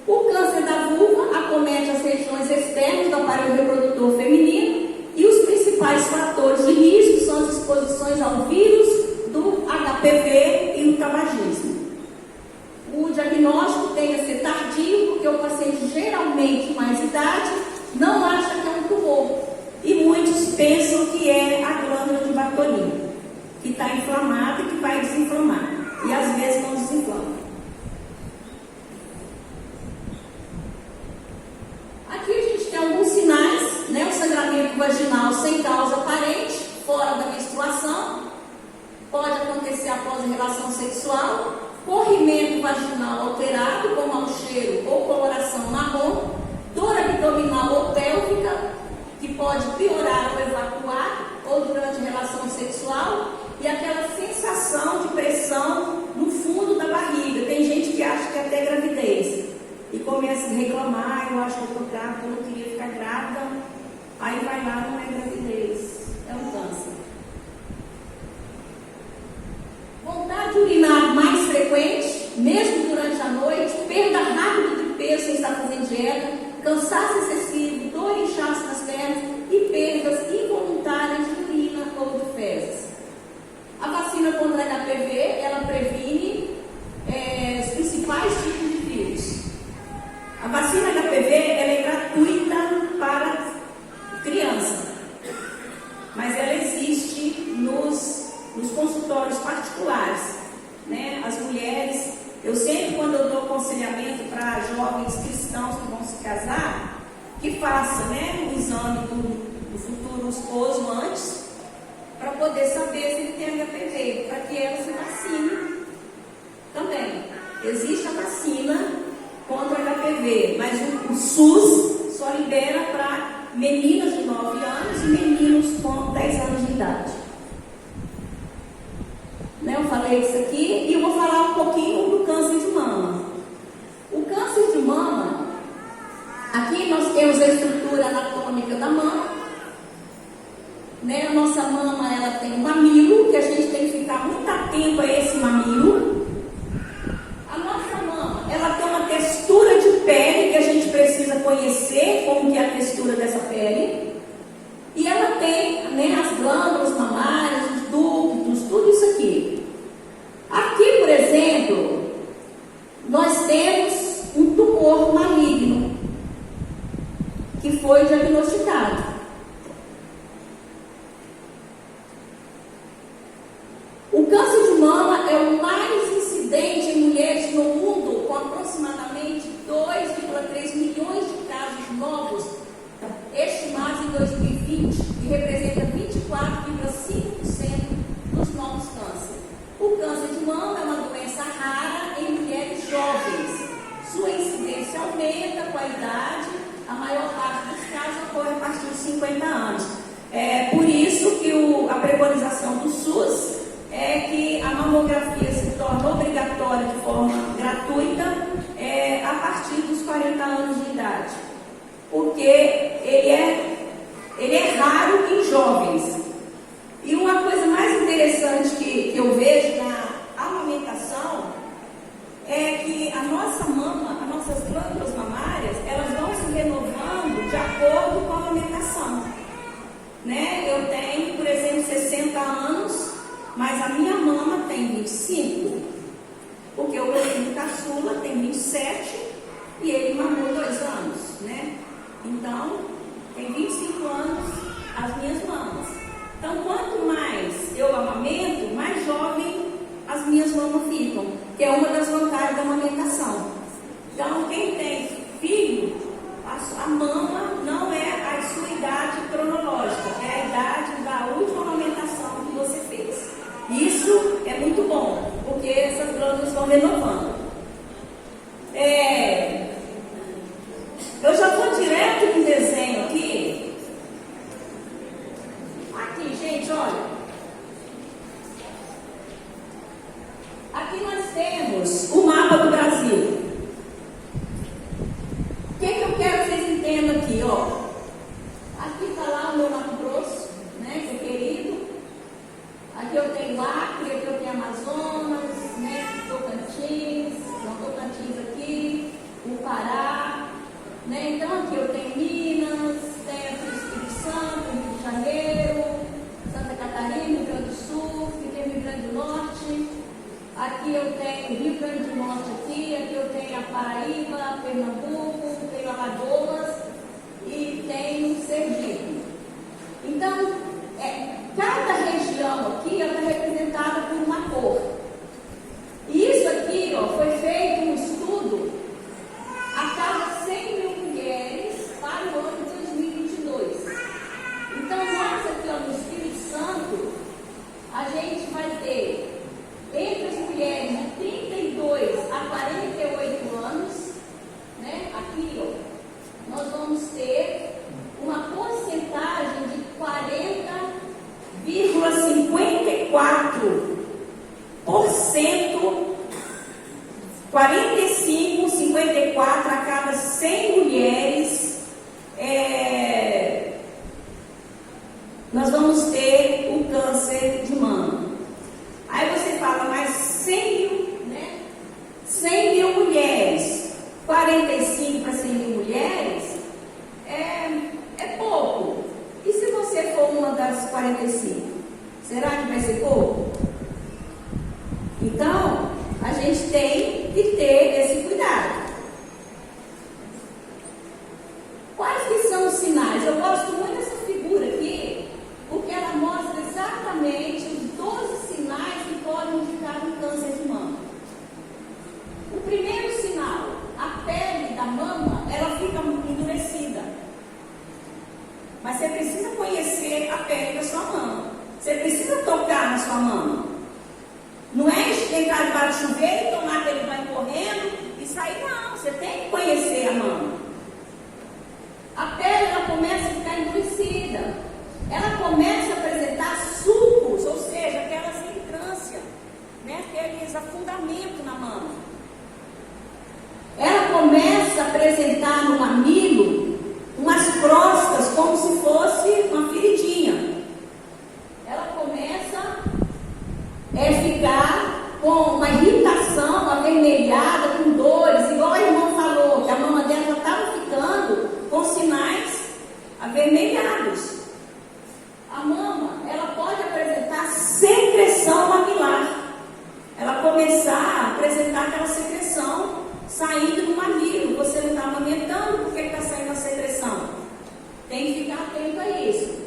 O câncer da vulva acomete as regiões externas do aparelho reprodutor feminino, e os principais fatores de risco são as exposições ao vírus do HPV e do tabagismo. O diagnóstico tem a ser tardio, porque o paciente geralmente com mais idade não acha que é um tumor, e muitos pensam que é a glândula de Bartolin, que está inflamada e que vai desinflamar, e às vezes não desinflama. Aqui a gente tem alguns sinais, né? O sangramento vaginal sem causa aparente, fora da menstruação, pode acontecer após a relação sexual, corrimento vaginal alterado, com mau cheiro ou coloração marrom, dor abdominal ou pélvica, que pode piorar ao evacuar ou durante a relação sexual, e aquela sensação de pressão no fundo da barriga. Tem gente que acha que é até gravidez e começa a reclamar: eu acho que eu estou grávida, eu não queria ficar grávida. Aí vai lá, não é gravidez, é um câncer. Vontade de urinar mais frequente, mesmo durante a noite, perda rápida de peso sem estar fazendo dieta, cansaço excessivo, dor e inchaço nas pernas e perdas involuntárias de urina ou de fezes. A vacina contra HPV, ela previne os principais tipos de vírus. A vacina HPV, ela é gratuita para criança, mas ela existe nos consultórios particulares, né? As mulheres, eu sempre, quando eu dou aconselhamento para jovens cristãos que vão se casar, que faça, né, o exame do futuro esposo antes, para poder saber se ele tem HPV, para que ela se vacine também. Existe a vacina contra HPV, mas o SUS só libera para meninas de 9 anos e meninos com 10 anos de idade. Né, eu falei isso aqui, e eu vou falar um pouquinho do câncer de mama. O câncer de mama, aqui nós temos a estrutura anatômica da mama, né? A nossa mama, ela tem um mamilo, que a gente tem que ficar muito atento a esse mamilo. A nossa mama, ela tem uma textura de pele que a gente precisa conhecer como que é a textura dessa pele. E ela tem, né, as glândulas mamárias, os ductos, tudo isso aqui. Aqui, por exemplo, nós temos um tumor maligno que foi diagnosticado. O câncer de mama é o mais incidente em mulheres no mundo, com aproximadamente 2,3 milhões de casos novos estimados em 2020, que representa 24,5% dos novos cânceres. O câncer de mama é uma doença rara em mulheres jovens. Sua incidência aumenta com a idade, a maior parte dos casos ocorre a partir de 50 anos. É por isso que a preconização do SUS é que a mamografia se torna obrigatória de forma gratuita a partir dos 40 anos de idade, porque ele é raro em jovens. E uma coisa mais interessante que eu vejo na amamentação é que a nossa mama, as nossas glândulas mamárias, elas vão se renovando de acordo com a amamentação, né? Eu tenho, por exemplo, 60 anos, mas a minha mama tem 25, porque o meu filho caçula tem 27 e ele mamou 2 anos, né? Então, tem 25 anos as minhas mamas. Então, quanto mais eu amamento, mais jovem as minhas mamas ficam, que é uma das vantagens da amamentação. Então, quem tem filho, a mama não é a sua idade cronológica, é a idade da última amamentação que você fez. Isso é muito bom, porque essas glândulas vão renovando. Eu já vou direto no desenho aqui. Aqui, gente, olha. Aqui nós temos o mapa do Brasil. O que eu quero que vocês entendam aqui, ó? Aqui está lá o meu Mato Grosso, né, meu querido. Aqui eu tenho Acre, aqui eu tenho Amazonas, né, Tocantins, não Tocantins aqui, o Pará, né? Então aqui eu tenho Minas, tenho aqui o Espírito Santo, Rio de Janeiro, Santa Catarina, Rio Grande do Sul, aqui tem Rio Grande do Norte, aqui eu tenho Rio Grande do Norte aqui eu tenho a Paraíba, Pernambuco, tenho Alagoas e tenho Sergipe. Então, cada região aqui está representada por uma cor. E isso aqui, ó, foi feito um estudo a cada 100 mil mulheres para o ano 2022. Então, nós aqui, ó, no Espírito Santo, a gente vai ter entre as mulheres de 32 a 48 anos, né? Aqui, ó, nós vamos ter uma porcentagem de 45, 54 a cada 100 mulheres, nós vamos ter o câncer de mama. Aí você fala, mas 100 mil, né? 100 mil mulheres, 45 para 100 mil mulheres, é pouco. E se você for uma das 45? Será que vai ser pouco? Então, a gente tem que ter esse cuidado. Quais que são os sinais? Eu gosto muito dessa figura aqui, porque ela mostra exatamente os 12 sinais que podem indicar um câncer de mama. O primeiro sinal, a pele da mama, ela fica endurecida. Mas você precisa conhecer a pele da sua mama. Você precisa tocar na sua mama. Não é entrar debaixo do chuveiro e tomar aquele banho correndo e sair, não. Você tem que conhecer a mama. A pele, ela começa a ficar endurecida. Ela começa a apresentar sulcos, ou seja, aquelas entrâncias, né? Aqueles afundamentos na mama. Ela começa a apresentar no mamilo umas crostas como se fosse uma feridinha. Ela começa a ficar com uma irritação, avermelhada, com dores, igual a irmã falou, que a mama dela já estava ficando com sinais avermelhados. A mama, ela pode apresentar secreção mamilar. Ela começar a apresentar aquela secreção saindo do mamilo. Você não está amamentando, por que está saindo a secreção? Tem que ficar atento a isso.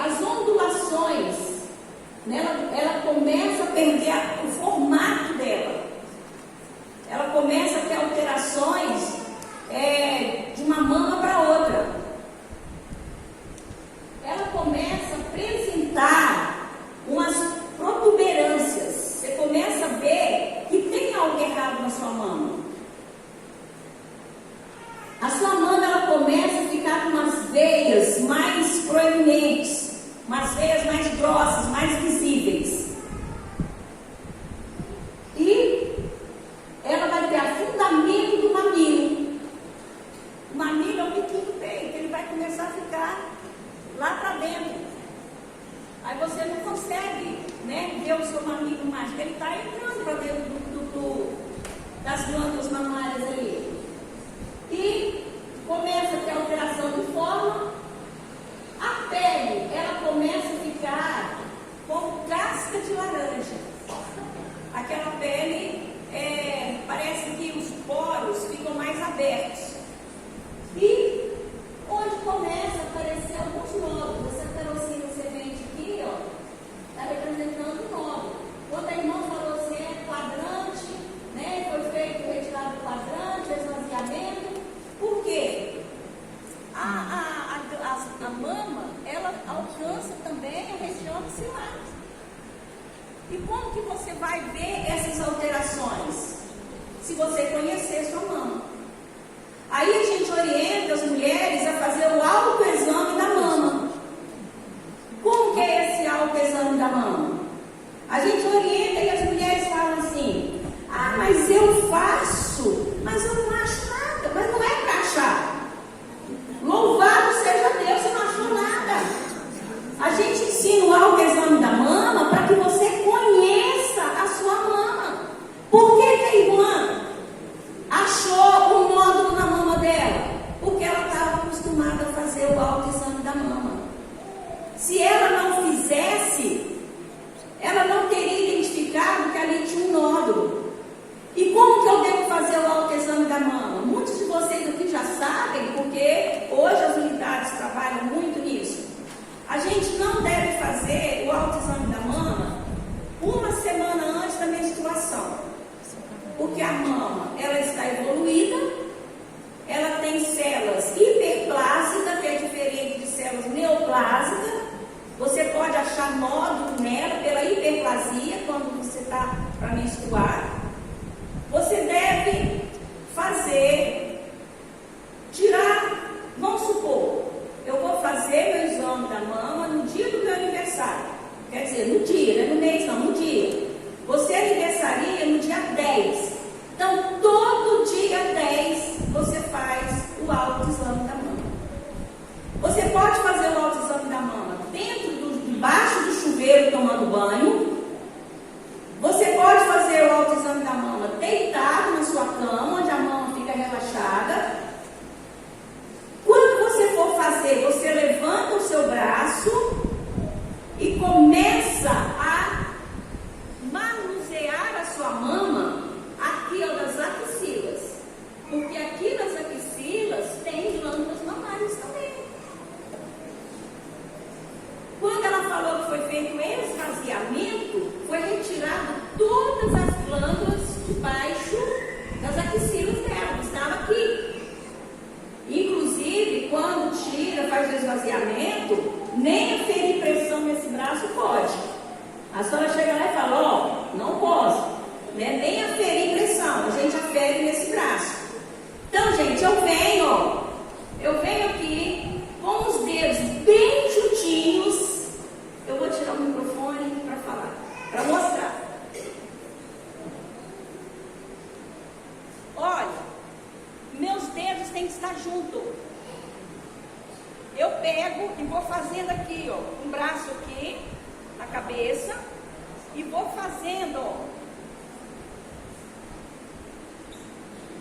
As ondulações, né, ela começa a perder o formato dela. Ela começa a ter alterações de uma mama para outra. Ela começa a apresentar umas protuberâncias. Você começa a ver que tem algo errado na sua mama. A sua mama, ela começa a ficar com umas veias mais proeminentes, umas veias mais grossas, mais visíveis. E ela vai ter afundamento do mamilo. O mamilo é o biquinho do peito, ele vai começar a ficar lá para dentro. Aí você não consegue, né, ver o seu mamilo mais, porque ele está entrando para dentro das glândulas mamárias ali. E começa a ter alteração de forma. A pele, ela começa a ficar como casca de laranja. Aquela pele, parece que os poros ficam mais E como que você vai ver essas alterações? Se você conhecer sua mama. Aí a gente orienta as mulheres a fazer o autoexame da mama. Como que é esse autoexame da mama? A gente orienta e as mulheres falam assim: ah, mas eu faço, mas eu não acho nada. Mas não é para achar. Louvado seja Deus, você não achou nada. A gente ensina o autoexame da mama para que você conheça a sua mama. Por que a irmã achou um nódulo na mama dela? Porque ela estava acostumada a fazer o autoexame da mama. Se ela não fizesse, ela não teria identificado que ali tinha um nódulo. E como que eu devo fazer o autoexame da mama? Muitos de vocês aqui já sabem, porque hoje as unidades trabalham muito nisso. A gente não deve fazer o autoexame da mama uma semana antes da menstruação. Porque a mama, ela está evoluída, ela tem células hiperplásicas, que é diferente de células neoplásicas. Você pode achar nódulo nela pela hiperplasia quando você está para menstruar. Você deve tirar, vamos supor, eu vou fazer meu exame da mama no dia do meu aniversário. Quer dizer, no dia, não é no mês não, no dia. Você aniversaria no dia 10. Então, todo dia 10 você faz o autoexame da mama. Você pode fazer o autoexame da mama debaixo do chuveiro tomando banho. Você pode fazer o autoexame da mama deitado na sua cama, onde a mama fica relaxada. Quando você for fazer, você levanta o seu braço e começa a manusear a sua mama aqui das axilas. Porque aqui nas axilas tem glândulas mamárias também. Quando ela falou que foi feito um esvaziamento, foi retirado todas as glândulas debaixo das axilas dela, que estava aqui. Inclusive, quando tira, faz o esvaziamento, nem aferir pressão nesse braço pode. A senhora chega lá e fala: ó, não posso, né? Nem aferir pressão, a gente afere nesse braço. Então, gente, eu venho aqui com os dedos bem juntinhos. Eu vou tirar o microfone para falar, para mostrar. Olha, meus dedos têm que estar juntos. Eu pego e vou fazendo aqui, ó, um braço aqui na cabeça e vou fazendo, ó.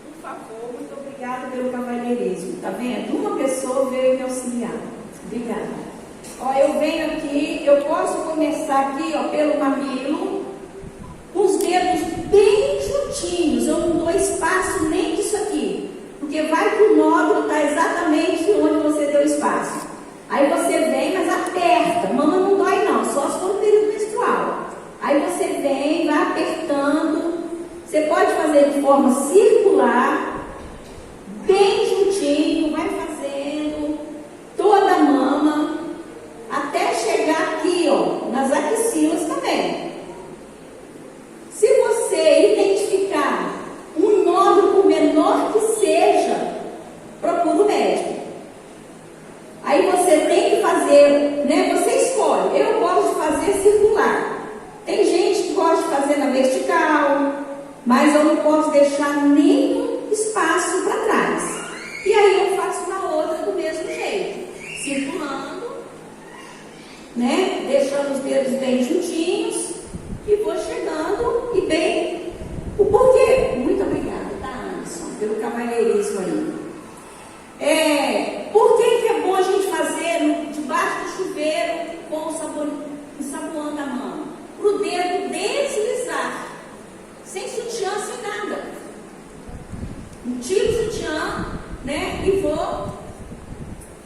Por favor, muito obrigada pelo cavalheirismo. Tá vendo? Uma pessoa veio me auxiliar. Obrigada. Ó, eu venho aqui, eu posso começar aqui, ó, pelo mamilo, com os dedos bem juntinhos. Eu não dou espaço nem disso aqui, porque vai que o nódulo está exatamente onde você deu espaço. Aí você vem, mas aperta. Mama não dói não, só se for no período menstrual. Aí você vem, vai apertando. Você pode fazer de forma circular, bem juntinho, vai fazendo toda a mama, até chegar aqui, ó, nas axilas também. Se você identificar um nódulo, por menor que seja, procura o médico. Aí você tem que fazer, né? Você escolhe. Eu gosto de fazer circular. Tem gente que gosta de fazer na vertical, mas eu não posso deixar nenhum espaço para trás. E aí eu faço na outra do mesmo jeito, circulando, né? Deixando os dedos bem juntinhos e vou chegando e bem. O porquê? Muito obrigada, tá, Anderson, pelo cavalheirismo aí. Por que é bom a gente fazer debaixo do chuveiro com ensaboando a mão? Para o dedo deslizar, sem sutiã, sem nada. Tiro o sutiã, né? E vou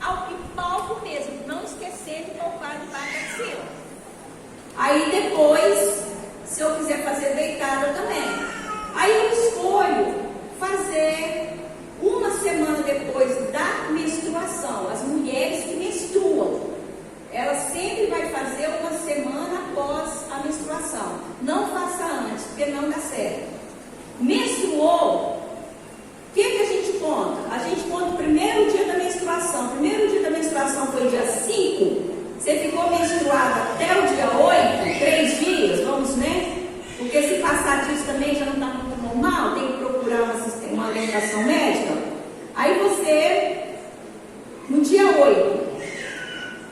ao palco mesmo, não esquecer de palpar debaixo da axila. Aí depois sadios também já não está muito normal, tem que procurar uma orientação médica. Aí você, no dia 8,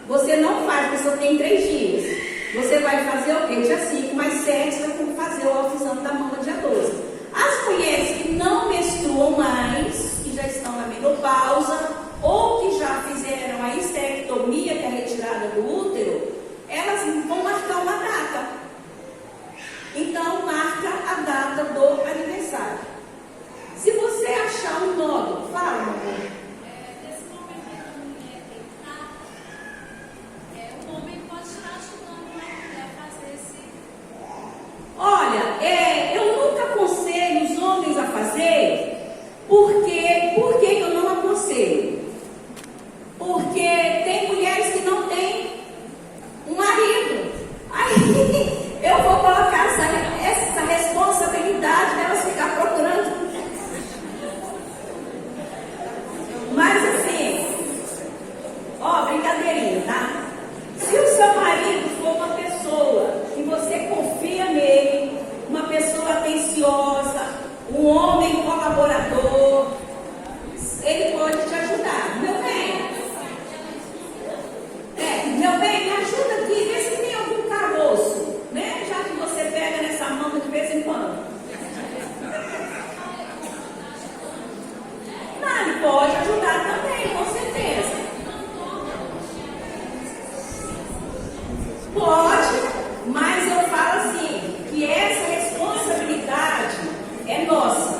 você não faz, porque só tem 3 dias. Você vai fazer o quê? Dia 5 mais 7, você vai fazer o autoexame da mama dia 12. As mulheres que não menstruam mais, que já estão na menopausa, ou que já fizeram a histerectomia, que é a retirada do útero, elas vão marcar uma data. Então, marca a data do aniversário. Se você achar um nódulo, fala, meu amor. Nesse momento que a mulher tem o homem pode estar ajudando a mulher a fazer esse... Olha, eu nunca aconselho os homens a fazer, porque por que eu não aconselho? Porque tem mulheres que não têm um marido. Aí eu vou colocar essa responsabilidade delas ficar procurando. Mas assim, brincadeirinha, tá? Se o seu marido for uma pessoa que você confia nele, uma pessoa atenciosa, um homem colaborador, ele pode te ajudar. Meu bem, me ajuda aqui, vê se tem algum caroço, né? Já que você pega nessa mão de vez em quando. Não, ele pode ajudar também, com certeza. Pode, mas eu falo assim, que essa responsabilidade é nossa.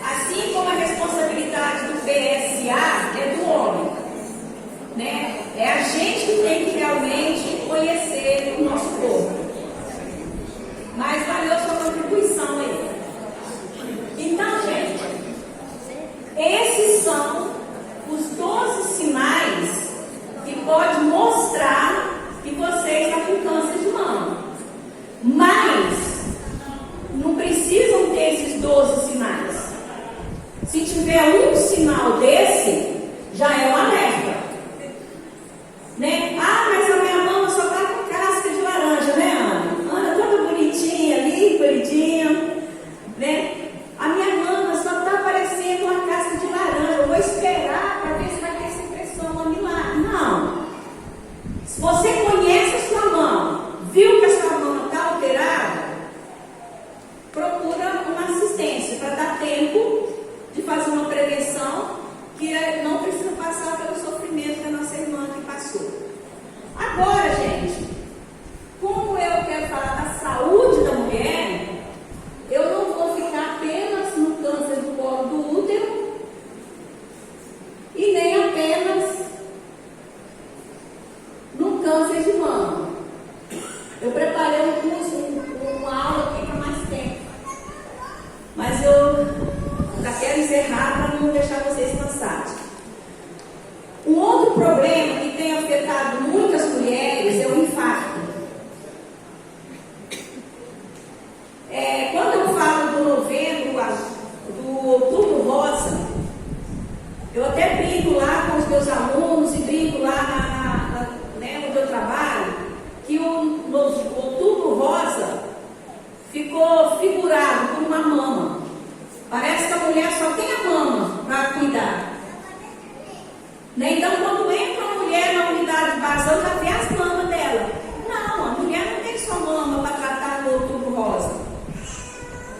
Assim como a responsabilidade do PSA é do homem, né? É a gente que tem que realmente conhecer o nosso corpo. Mas valeu sua contribuição aí. Então, gente, esses são os 12 sinais que pode mostrar que você está com câncer de mama. Mas não precisam ter esses 12 sinais. Se tiver um sinal desse, já é um alerta. Né? Mas a minha mama só está com casca de laranja, né, Ana? Ana toda bonitinha ali, bonitinha, né? A minha mama só está parecendo uma casca de laranja. Eu vou esperar para ver se vai ter essa impressão mamilar. Não. Se você conhece a sua mama, viu que a sua mama está alterada, procura uma assistência para dar tempo de fazer uma prevenção que não precisa passar pelo sofrimento da nossa irmã que passou. Agora, gente, como eu quero falar da saúde da mulher, eu não vou ficar apenas no câncer do colo do útero e nem apenas no câncer de mama. Eu preparei um curso, uma aula aqui para mais tempo, mas eu já quero encerrar para não deixar vocês cansados. Um outro problema que tem afetado muitas mulheres é o infarto. Quando eu falo do novembro, do outubro rosa, eu até brinco lá com os meus alunos e brinco lá no meu trabalho, que o outubro rosa ficou figurado por uma mama. Parece que a mulher só tem a mama para cuidar. Né? Então, quando entra uma mulher na unidade básica, já vê as mamas dela. Não, a mulher não tem só mama para tratar do outubro rosa.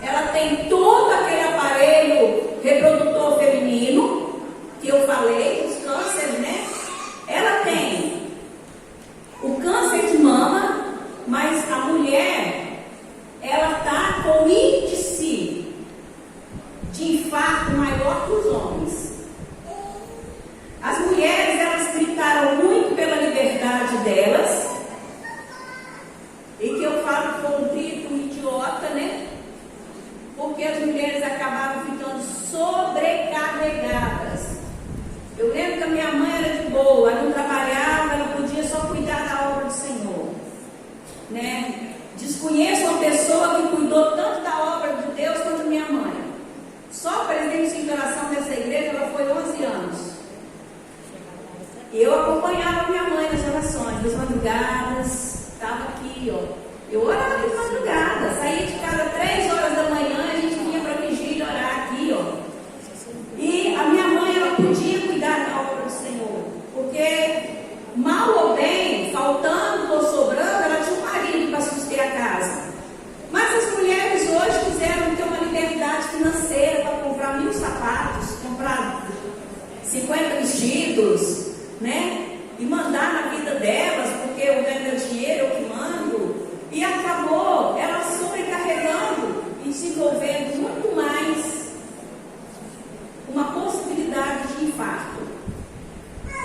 Ela tem todo aquele aparelho reprodutor feminino, que eu falei, os cânceres, né? Ela tem o câncer de mama, mas a mulher, ela está com índice de infarto maior que os homens. As mulheres, 50 vestidos, né? E mandar na vida delas, porque eu ganho meu dinheiro, eu que mando. E acabou ela sobrecarregando e desenvolvendo muito mais uma possibilidade de infarto.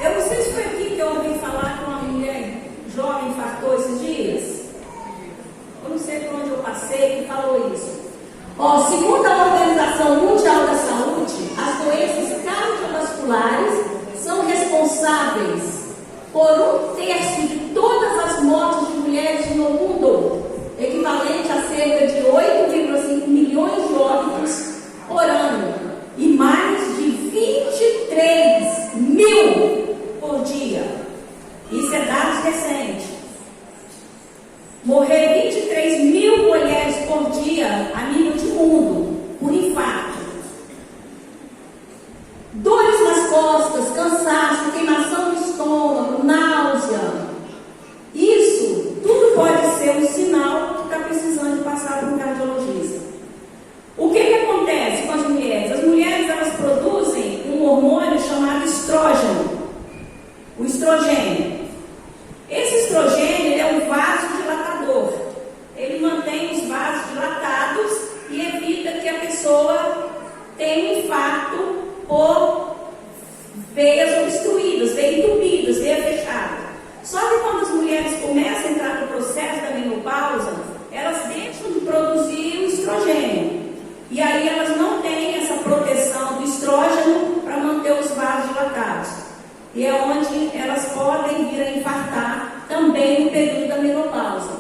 Eu não sei se foi aqui que eu ouvi falar que uma mulher jovem infartou esses dias. Eu não sei por onde eu passei que falou isso. Ó, segundo a Organização Mundial da Saúde, as doenças cardiovasculares são responsáveis por 1/3 de todas as mortes de mulheres no mundo, equivalente a cerca de 8,5 milhões de óbitos por ano e mais de 23 mil por dia. Isso é dados recentes. Morrer 23 mil mulheres por dia a nível de mundo por infarto. Dores nas costas, cansaço, queimação no estômago, náusea. Isso tudo pode ser um sinal que está precisando de passar por um cardiologista. O que acontece com as mulheres? As mulheres, elas produzem um hormônio chamado estrógeno. O estrogênio. Esse estrogênio, ele é um vasodilatador. Ele mantém os vasos dilatados e evita que a pessoa tenha um infarto por veias obstruídas, veias entupidas, veia fechada. Só que quando as mulheres começam a entrar no processo da menopausa, elas deixam de produzir o estrogênio. E aí elas não têm essa proteção do estrógeno para manter os vasos dilatados. E é onde elas podem vir a infartar também no período da menopausa.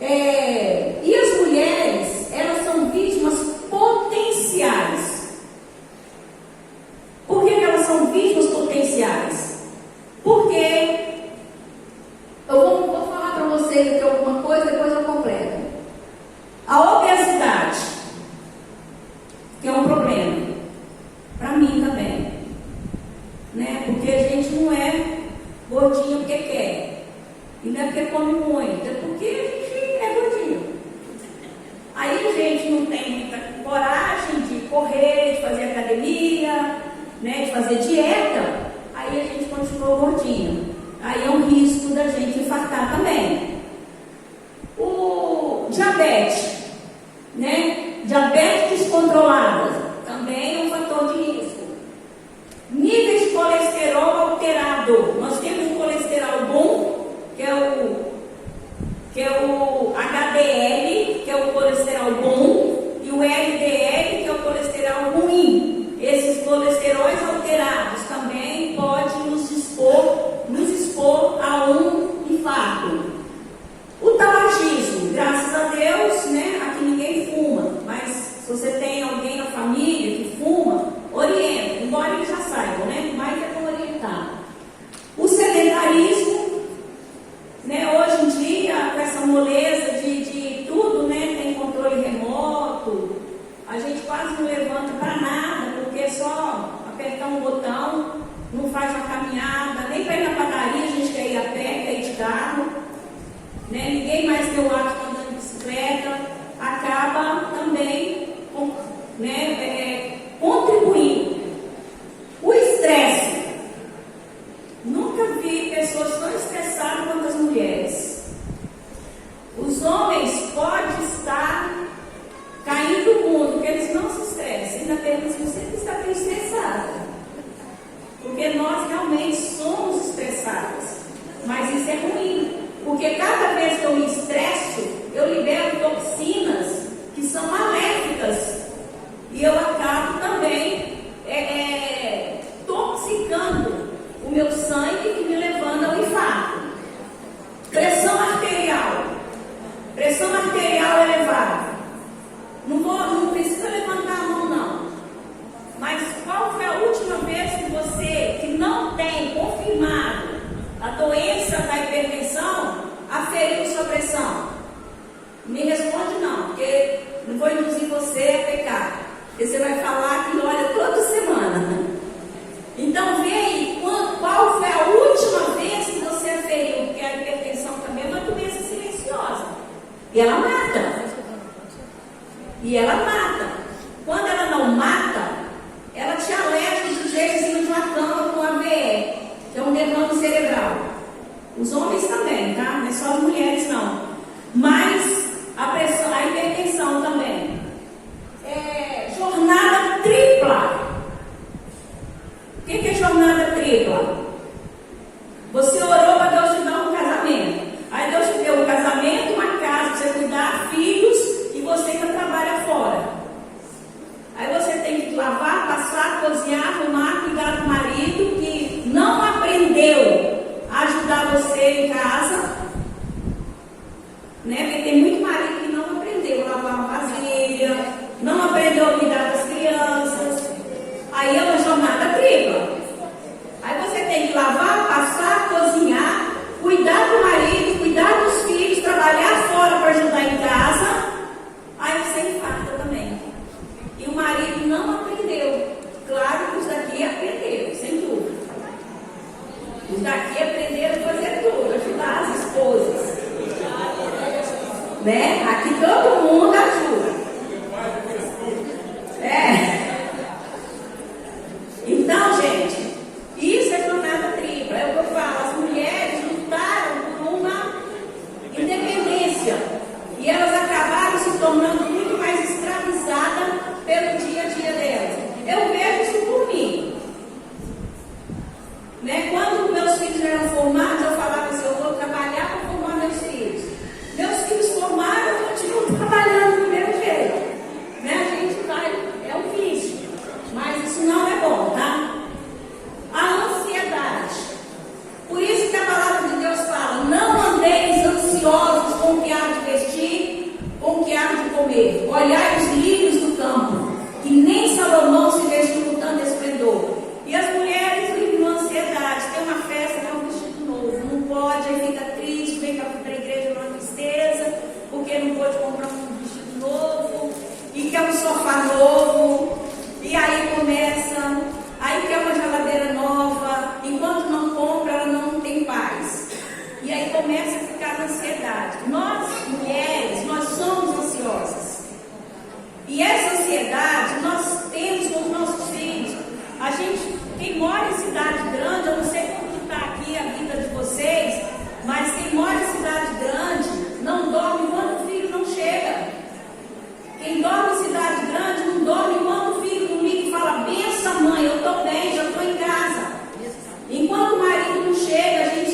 E as mulheres, elas são vítimas potenciais. Por que elas são vítimas potenciais? Porque eu vou falar para vocês aqui alguma coisa, depois eu completo. A obesidade, que é um problema, para mim também, né? Porque a gente não é gordinho porque quer, e não é porque come muito, é porque a gente é gordinho. Aí a gente não tem muita coragem de correr, de fazer academia, né? De fazer dieta, aí a gente continua gordinho. Aí é um risco da gente infartar também. O diabetes, né? Diabetes descontrolada também é um fator de risco. Níveis de colesterol alterado. Nós temos o colesterol bom, que é o HDL, que é o colesterol bom, e o LDL, que é o colesterol ruim. Esses colesteróis alterados também podem nos expor a um infarto. O tabagismo, graças a Deus, né? Aqui ninguém fuma, mas se você tem alguém na família que fuma, orienta, embora eles já saibam, né? Mas é para orientar. O sedentarismo, né? Hoje em dia, com essa moleza de tudo, né? Tem controle remoto, a gente quase não levanta para nada, porque é só apertar um botão, não faz uma caminhada, nem para ir na padaria, a gente quer ir a pé, quer ir de carro, né? Ninguém mais tem o hábito de andar de bicicleta, acaba também, né? Contribuindo. O estresse. Nunca vi pessoas tão estressadas quanto as mulheres. Os homens podem estar caindo do mundo, porque eles não se estressam. Ainda temos que sempre estar estressada. Porque nós realmente somos estressadas. Mas isso é ruim. Porque cada vez que eu me estresso, eu libero toxinas que são maléficas. E eu acabo também toxicando o meu sangue e me levando ao infarto. Pressão arterial. Pressão arterial elevada. Não precisa levantar a mão, não. Mas qual foi a última vez que você, que não tem confirmado a doença da hipertensão, aferiu sua pressão? Me responde não, porque não vou induzir você a pecar. Porque você vai falar que olha toda semana. Então vê aí qual foi a última vez que você aferiu, porque a hipertensão também é uma doença silenciosa. E ela mata. Quando ela não mata, ela te alerta e te deixa em cima de uma cerebral. Os homens também, tá? Não é só as mulheres, não. Mas a hipertensão também. Jornada tripla. O que é jornada tripla? Você orou para Deus te dar um casamento. Aí Deus te deu um casamento, uma casa para você cuidar, filhos, e você ainda trabalha fora. Aí você tem que lavar, passar, cozinhar, arrumar, cuidar do marido que não aprendeu a ajudar você em casa, né? Porque tem muito marido que não aprendeu a lavar uma vasilha, não aprendeu a cuidar das crianças. Aí é uma jornada tripla. Aí você tem que lavar, passar, cozinhar, cuidar do marido, cuidar dos filhos, trabalhar fora para ajudar em casa. Aí você infarta também. E o marido não aprendeu. Claro que os daqui aprenderam, sem dúvida. Os daqui aprenderam a fazer tudo, ajudar as esposas. Né? Aqui todo mundo ajuda. Então, gente, isso é jornada tripla. É o que eu falo. As mulheres lutaram por uma independência. E elas acabaram se tornando muito mais escravizadas pelo dia a dia delas. Eu vejo isso por mim. Né? Quando meus filhos eram formados, eu falava assim, eu vou trabalhar para formar meus filhos. Meus filhos formaram, eu continuo trabalhando do mesmo jeito. Né? A gente vai, é um vício. Mas isso não é bom, tá? A ansiedade. Por isso que a palavra de Deus fala, não andeis ansiosos com o que há de vestir, com o que há de comer. Olhai os lírios do campo, que nem Salomão se vestiu com tanto esplendor. E as mulheres vivem uma ansiedade. Tem uma festa, tem um vestido novo. Não pode, aí fica triste, vem para a igreja numa tristeza, porque não pôde comprar um vestido novo, e quer um sofá novo, e aí começa, aí quer uma geladeira nova, enquanto não compra, ela não tem paz. E aí começa a ficar na ansiedade. Nós, mulheres, nós somos ansiosas. E essa ansiedade nós temos com os nossos filhos. A gente, quem mora em cidade grande, eu não sei como está aqui a vida de vocês, mas quem mora em cidade grande não dorme enquanto o filho não chega. Quem dorme em cidade grande não dorme enquanto o filho não liga e fala, benção mãe, eu estou bem, já estou em casa. Enquanto o marido não chega, a gente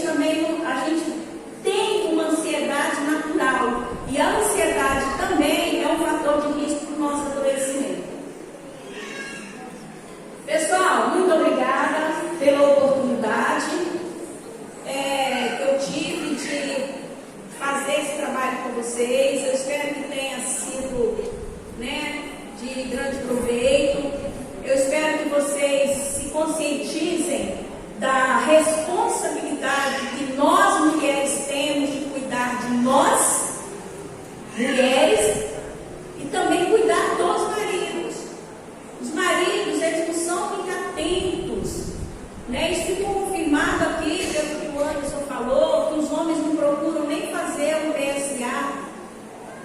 tem uma ansiedade natural. E a ansiedade também é um fator de risco para o nosso adoecimento. Pessoal, muito obrigada pela oportunidade que eu tive de fazer esse trabalho com vocês. Eu espero que tenha sido, né, de grande proveito. Eu espero que vocês se conscientizem da responsabilidade que nós mulheres temos de cuidar de nós, mulheres, e também cuidar dos maridos. Os maridos, eles não são muito atentos, né? Isso ficou confirmado aqui, pelo que o Anderson falou, que os homens não procuram nem fazer um PSA,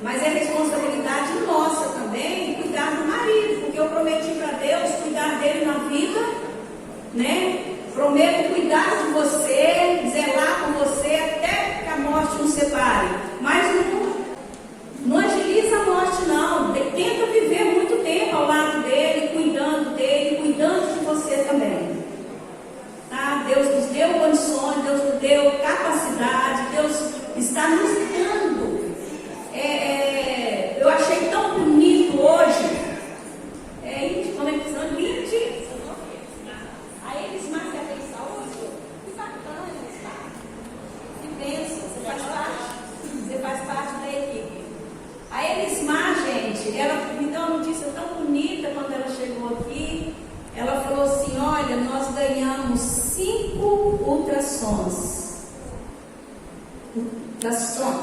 mas é responsabilidade nossa também cuidar do marido, porque eu prometi para Deus cuidar dele na vida, né? Prometo cuidar de você, zelar por você até que a morte nos separe. Mas não agiliza a morte, não. Tenta viver muito tempo ao lado dele, cuidando de você também. Tá? Deus nos deu condições, Deus nos deu capacidade, Deus está nos dando. Eu achei tão bonito hoje. Como é que são? Linde. Aí eles mais que a saúde. Que bacana, está. Que bênção. Você faz parte da equipe. A Elismar, gente, ela me deu uma notícia tão bonita quando ela chegou aqui. Ela falou assim, olha, nós ganhamos 5 ultrassons,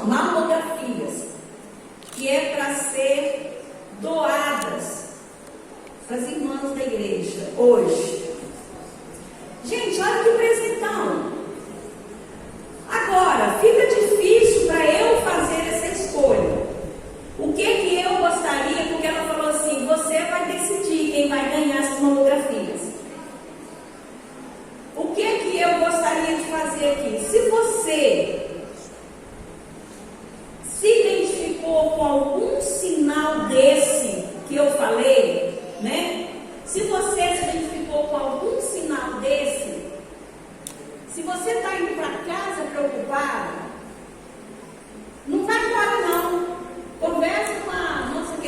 mamografias, que é para ser doadas para as irmãs da igreja hoje. Gente, olha que presentão. Agora, fica difícil para eu fazer essa escolha. O que eu gostaria, porque ela falou assim, você vai decidir quem vai ganhar essas mamografias. O que eu gostaria de fazer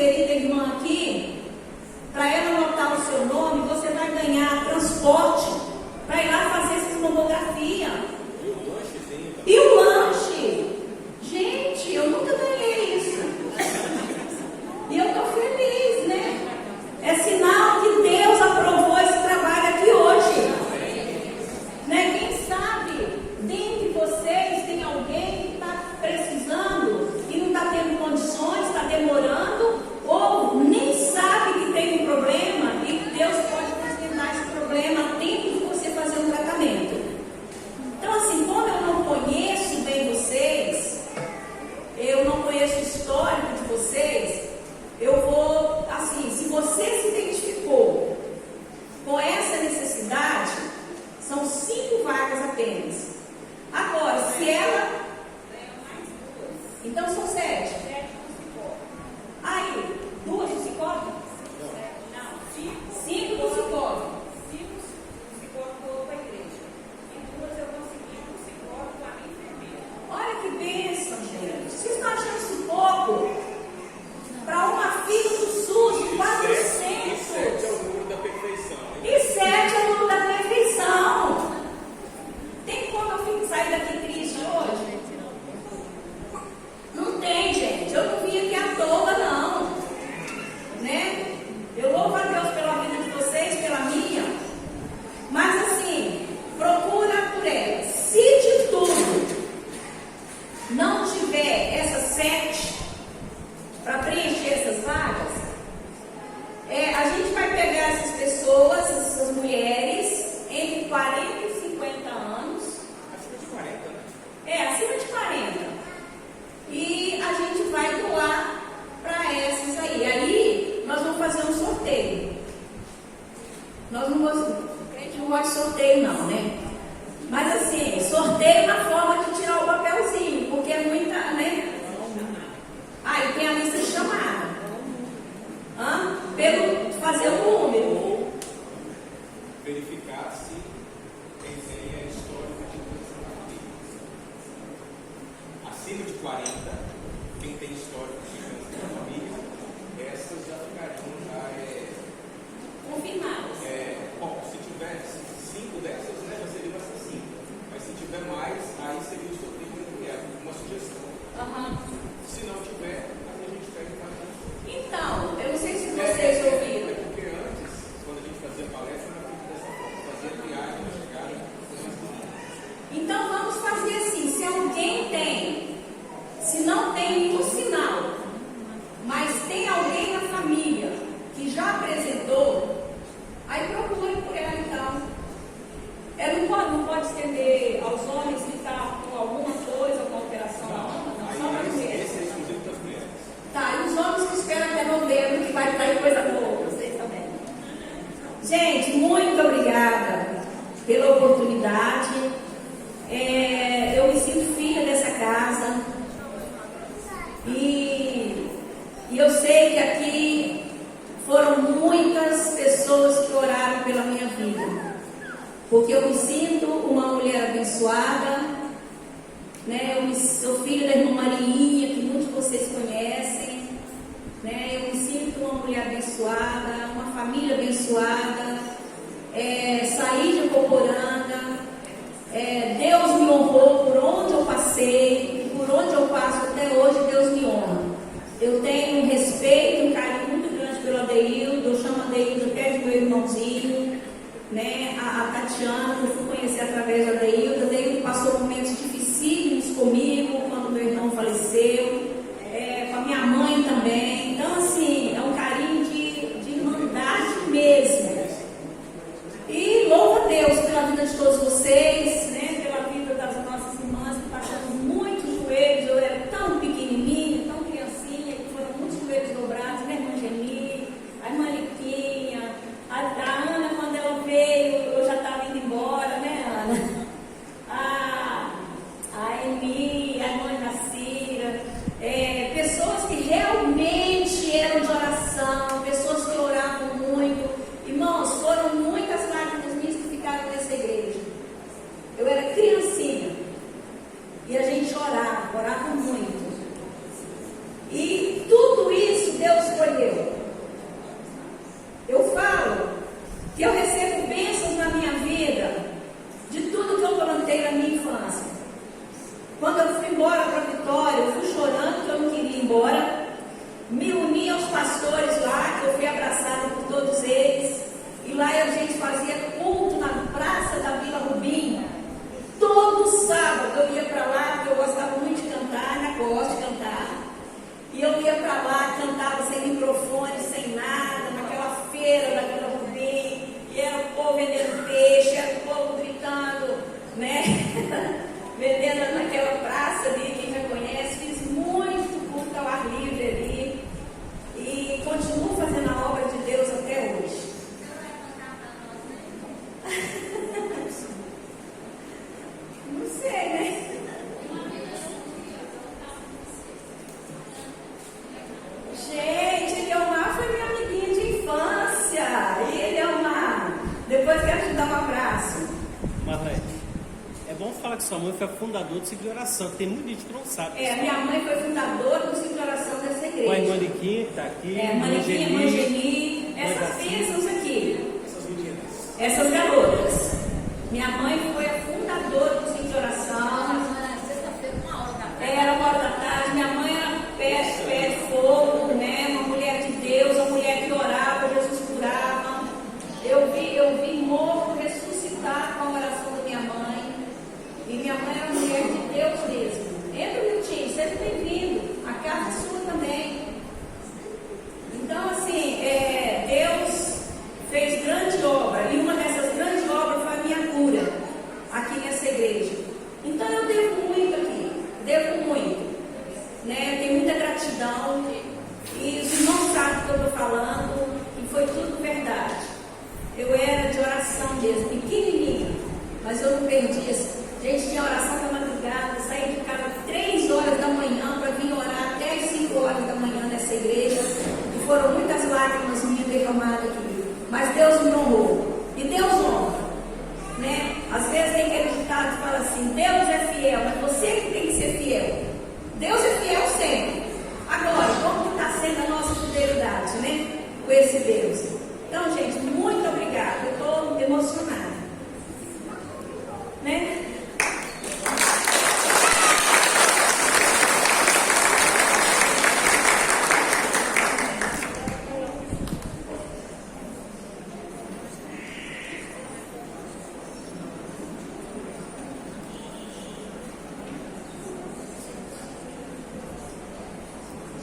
querida irmã aqui, para ela anotar o seu nome, você vai ganhar transporte para ir lá fazer essa mamografia. E o lanche? Gente, eu nunca ganhei isso. E eu estou feliz, né? É sinal que Deus aprovou esse trabalho aqui hoje. Né? Quem sabe, dentre vocês, tem alguém que está precisando e não está tendo condições, está demorando, ou nem sabe que tem um problema e Deus pode facilitar esse problema a tempo de você fazer um tratamento. Então, assim, como eu não conheço bem vocês, eu não conheço o histórico de vocês, eu vou, assim, se você se identificou com essa necessidade, são 5 vagas apenas. Agora, se ela... Então são 7. Aí, 2 do Cicobi? Não, 5 do Cicobi. 5 do Cicobi doou para a igreja. E 2 eu consegui no Cicobi para a enfermeira. Olha que bênção, gente. Vocês estão achando isso pouco? Para uma filha do SUS de 400. E 7 é o número da perfeição. E 7 é o número da perfeição. Tem como eu sair daqui triste hoje? Não tem, gente. Eu não vim aqui à toa, não. Né? Eu louvo a Deus pela vida de vocês, pela minha. Mas assim, procura por ela. Se de tudo não tiver essas 7 para preencher essas vagas, a gente vai pegar essas pessoas, essas mulheres, entre 40 e 50 anos. Acima de 40, né? Acima de 40. E a gente vai doar para essas aí. Aí nós vamos fazer um sorteio. Nós não gostamos, a gente não gosta de sorteio não, né? Mas assim, sorteio na forma de tirar o papelzinho, porque é muita, né? E tem a lista de chamada. Pelo fazer o número. Ou verificar se quem tem histórico de doença na família. Acima de 40, quem tem histórico de doença na família, essas já ficariam confirmadas. Bom, se tiver 5 dessas, né, já seriam essas 5. Mas se tiver mais, aí seria o sorteio, uma sugestão. Se não tiver, aí a gente pega e faz isso. Então, eu não sei se vocês ouviram. Porque antes, quando a gente fazia palestra, era feito dessa forma, fazia triagem na chegada. Então vamos fazer assim, se alguém tem, se não tem nenhum sinal, mas tem alguém na família que já apresentou, aí procure por ela então. Ela não pode estender aos homens que estão com alguma coisa, com alteração. Só para mulheres. Esse é exclusivo das mulheres. Tá, e os homens que esperam até novembro, que vai trair coisa boa, vocês também. Gente, muito obrigada pela oportunidade. Eu me sinto filha dessa casa. E eu sei que aqui foram muitas pessoas que oraram pela minha vida. Porque eu me sinto uma mulher abençoada, né? Eu sou filha da irmã Mariinha, que muitos de vocês conhecem, né? Eu me sinto uma mulher abençoada, uma família abençoada, saí de Coporanga, Deus me honrou por onde eu passei, e por onde eu passo até hoje, Deus me honra. Eu tenho um respeito, um carinho muito grande pelo Adeildo, eu chamo Adeildo até de meu irmãozinho, né? A Tatiana, que eu fui conhecer através do Adeildo. Adeildo passou momentos dificílimos comigo, quando meu irmão faleceu, com a minha mãe também. Então, assim, é um carinho de irmandade mesmo. E louvo a Deus pela vida de todos vocês, né? Pela vida das nossas irmãs que passaram muitos joelhos. Eu era tão pequenininha, tão criancinha, que foram muitos joelhos dobrados, né? A irmã Geni, a irmã Liquinha, a Ana, quando ela veio, eu já estava indo embora, né, Ana? os pastores lá, que eu fui abraçada por todos eles. E lá a gente fazia culto na praça da Vila Rubim. Todo sábado eu ia para lá, porque eu gostava muito de cantar, ainda gosto de cantar. E eu ia para lá, cantava sem microfone, sem nada, naquela feira da Vila Rubim. E era o povo vendendo peixe, era o povo gritando, né? Vendendo naquela praça ali, quem já conhece. Fiz muito culto ao ar livre ali. E continuo fazendo a obra de Deus até hoje. Não sei, né? Gente, Eliomar foi minha amiguinha de infância. E Eliomar, depois quero te dar um abraço. Marlete, é bom falar que sua mãe foi a fundadora do ciclo de oração, que tem muita gente que não sabe. Minha mãe foi fundadora do ciclo de oração dessa igreja. Mãe Maniquim, que está aqui. Maniquim, Mangeni, essas bênçãos aqui. Essas garotas. Minha mãe foi a fundadora do ciclo de oração. Sexta-feira, 1h da tarde. Era 1h da tarde. Minha mãe era pé de fogo, né? Uma mulher de Deus, uma mulher que orava, Jesus curava. Eu vi morto ressuscitar com a oração da minha mãe. E minha mãe era uma mulher de Deus mesmo. Entra, Miltinho, seja bem-vindo. A casa é sua também. Então, assim, Deus fez grande obra. E uma dessas grandes obras foi a minha cura aqui nessa igreja. Então, eu devo muito aqui. Devo muito. Né? Tenho muita gratidão. E os irmãos sabem o que eu estou falando. E foi tudo verdade. Eu era de oração mesmo, pequenininha. Mas eu não perdi isso. Gente, tinha oração da madrugada, saí de casa 3 horas da manhã para vir orar até as 5 horas da manhã nessa igreja. E foram muitas lágrimas minhas derramadas aqui. Mas Deus me honrou. E Deus honra. Né? Às vezes tem aquele ditado que fala assim, Deus é fiel, mas você que tem que ser fiel. Deus é fiel sempre. Agora, como está sendo a nossa fidelidade, né? Com esse Deus. Então, gente, muito obrigada. Eu estou emocionada. Né?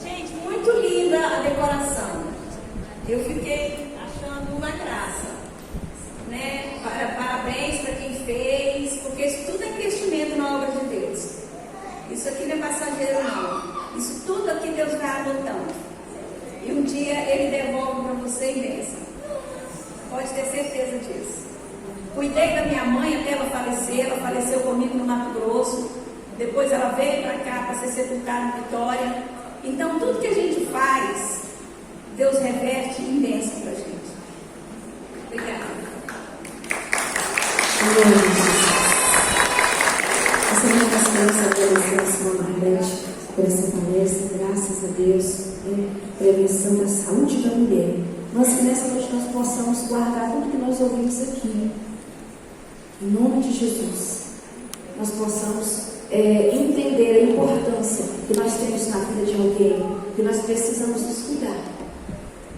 Gente, muito linda a decoração. Eu fiquei achando uma graça. Né? Parabéns para quem fez, porque isso tudo é investimento na obra de Deus. Isso aqui não é passageiro, não. Isso tudo aqui Deus vai adotando. E um dia Ele devolve para você em bênção. Pode ter certeza disso. Cuidei da minha mãe até ela falecer. Ela faleceu comigo no Mato Grosso. Depois ela veio para cá para ser sepultada em Vitória. Então tudo que a gente faz, Deus reverte em bênção para a gente. Obrigada. Essa é uma das coisas que eu agradeço a Marlete por essa palestra, graças a Deus, prevenção da saúde da mulher. Mas que nessa noite nós possamos guardar tudo que nós ouvimos aqui, em nome de Jesus. Nós possamos entender a importância que nós temos na vida de alguém, que nós precisamos nos cuidar.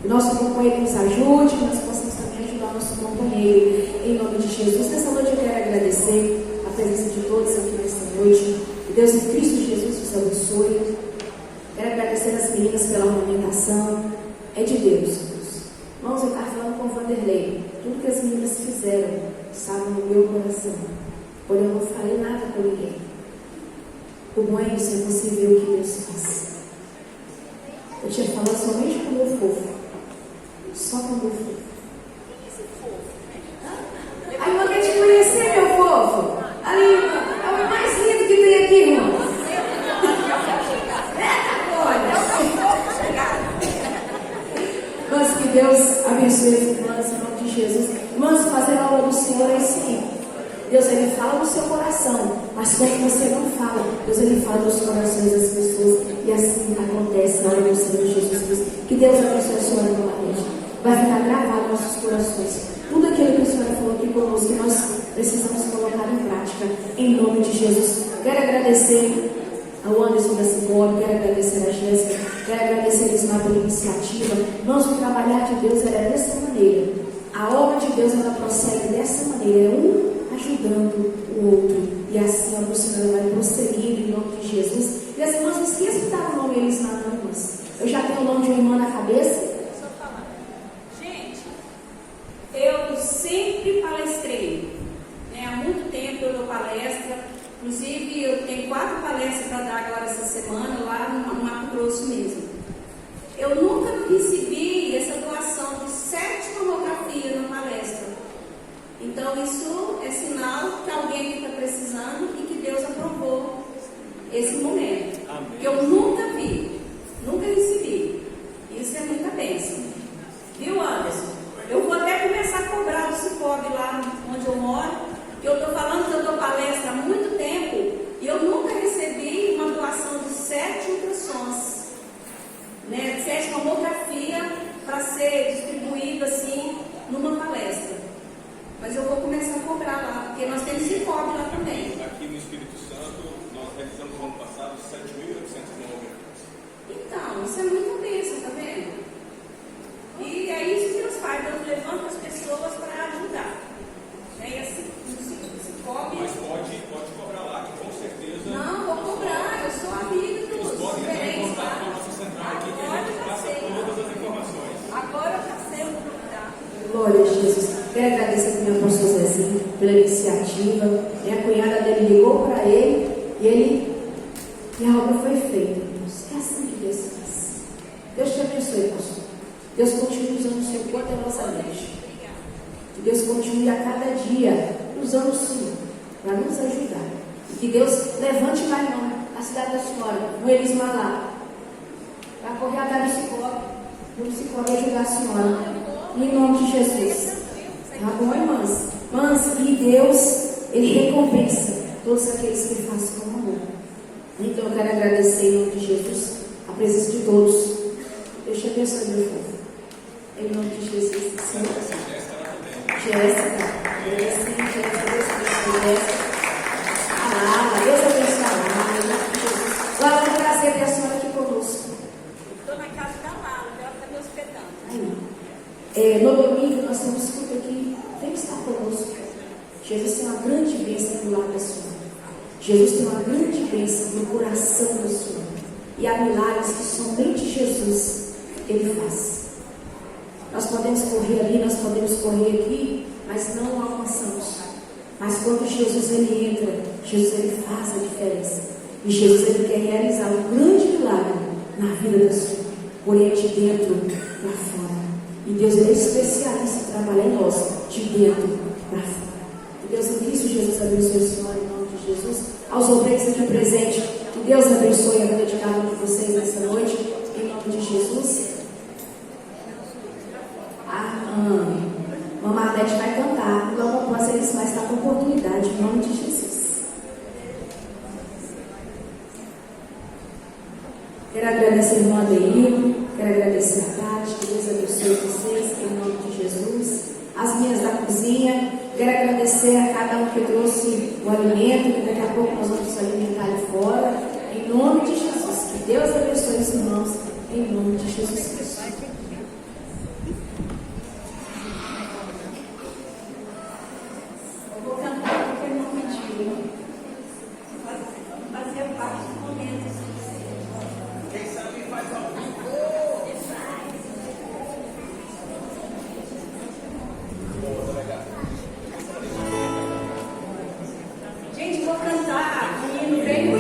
Que nosso companheiro nos ajude, que nós possamos também ajudar o nosso companheiro, em nome de Jesus. Nessa noite eu quero agradecer a presença de todos aqui nesta noite. Que Deus em Cristo Jesus os abençoe. Quero agradecer as meninas pela ornamentação. É de Deus. Irmãos, eu estava falando com o Vanderlei. Tudo que as meninas fizeram estava no meu coração. Porém, eu não falei nada com ninguém. O bom é isso, é você ver o que Deus faz. Eu tinha falado somente com o meu fofo. Só com o meu fofo. Aí eu vou te conhecer, meu fofo. Ali, é o mais lindo que tem aqui, irmão. Mas que Deus abençoe as irmãs em nome de Jesus. Irmãs, fazer a obra do Senhor é isso aí. Deus, Ele fala no seu coração, mas quando você não fala, Deus, Ele fala nos corações das pessoas. E assim acontece na hora do Senhor Jesus Cristo. Que Deus abençoe a senhora novamente. Vai ficar gravado nos nossos corações. Tudo aquilo que a senhora falou aqui conosco, que nós precisamos colocar em prática, em nome de Jesus. Quero agradecer ao Anderson da Cibora, quero agradecer a Jéssica. Quero agradecer a Elismar pela iniciativa. Irmãos, o trabalhar de Deus é dessa maneira. A obra de Deus ela prossegue dessa maneira, um ajudando o outro. E assim o Senhor vai prosseguindo em nome de Jesus. E as irmãs, não esqueçam de dar o nome a Elismar, não, irmãs. Eu já tenho o nome de uma irmã na cabeça. Gente, eu sempre palestrei. Há muito tempo eu dou palestra. Inclusive, eu tenho 4 palestras para dar agora essa semana, lá no Mato Grosso mesmo. Eu nunca recebi essa doação de 7 mamografias na palestra. Então, isso é sinal que alguém está precisando e que Deus aprovou esse momento. Amém. Que eu nunca vi, nunca recebi. Isso é muita bênção. Viu, Anderson? Eu vou até começar a cobrar do Cicobi lá onde eu moro. Eu estou falando que eu dou palestra há muito tempo e eu nunca recebi uma doação de 7 ultrassons, 7 mamografia para ser distribuído assim numa palestra. Mas eu vou começar a cobrar lá, porque nós temos Cicobi lá também. Aqui no Espírito Santo, nós realizamos no ano passado 7.800 mamografias. Então, isso é muita bênção, tá vendo? E é isso que Deus faz, Deus levanta as pessoas para ajudar. E assim, Cicobi... Mas pode cobrar lá, que com certeza... Não, vou cobrar, eu sou amiga dos Eles podem entrar em diferentes, contato tá? com a nossa central aqui, que a Agora gente eu já passa sei. todas as informações. Agora eu já sei o que procurar. Glória a Jesus. Quero agradecer também ao pastor Zezinho pela iniciativa. Minha cunhada dele ligou para ele e a obra foi feita. É assim que Deus faz. Deus te abençoe, pastor. Deus continue usando o Senhor poderosamente. Que Deus continue a cada dia usando o Senhor para nos ajudar. E que Deus levante mais mão na cidade da senhora, no Elismar lá, para correr atrás do Cicobi ajudar a senhora. Em nome de Jesus. Tá bom, irmãs? Irmãs, e Deus, Ele recompensa todos aqueles que fazem com amor. Então eu quero agradecer em nome de Jesus a presença de todos. Deus te abençoe, meu povo. Em nome de Jesus. Jéssica. Deus abençoe a Agora é um prazer ter a senhora aqui conosco. Estou na casa da Lala, ela está me hospedando. No domingo nós temos culto aqui. Vem estar conosco. Jesus tem uma grande bênção do lado da senhora. Jesus tem uma grande bênção no coração da senhora. E há milagres que somente Jesus Ele faz. Nós podemos correr ali, nós podemos correr aqui, mas não alcançamos. Mas quando Jesus Ele entra, Jesus Ele faz a diferença. E Jesus Ele quer realizar um grande milagre na vida da senhora. Porém, de dentro para fora. E Deus Ele é especialista em trabalhar em nós, de dentro para fora. Que Deus em Cristo Jesus abençoe a senhora em nome de Jesus. Aos obreiros aqui presentes, que Deus abençoe a vida de cada um de vocês nessa noite, em nome de Jesus. Mamãe Arnete vai cantar, logo após eles mais estar com oportunidade, em nome de Jesus. Quero agradecer o irmão Adeildo, quero agradecer a Tati, que Deus abençoe vocês, em nome de Jesus. As minhas da cozinha, quero agradecer a cada um que trouxe o alimento, que daqui a pouco nós vamos nos alimentar ali fora, em nome de Jesus. Que Deus abençoe os irmãos, em nome de Jesus Cristo. Gente, vou cantar. Menino, vem com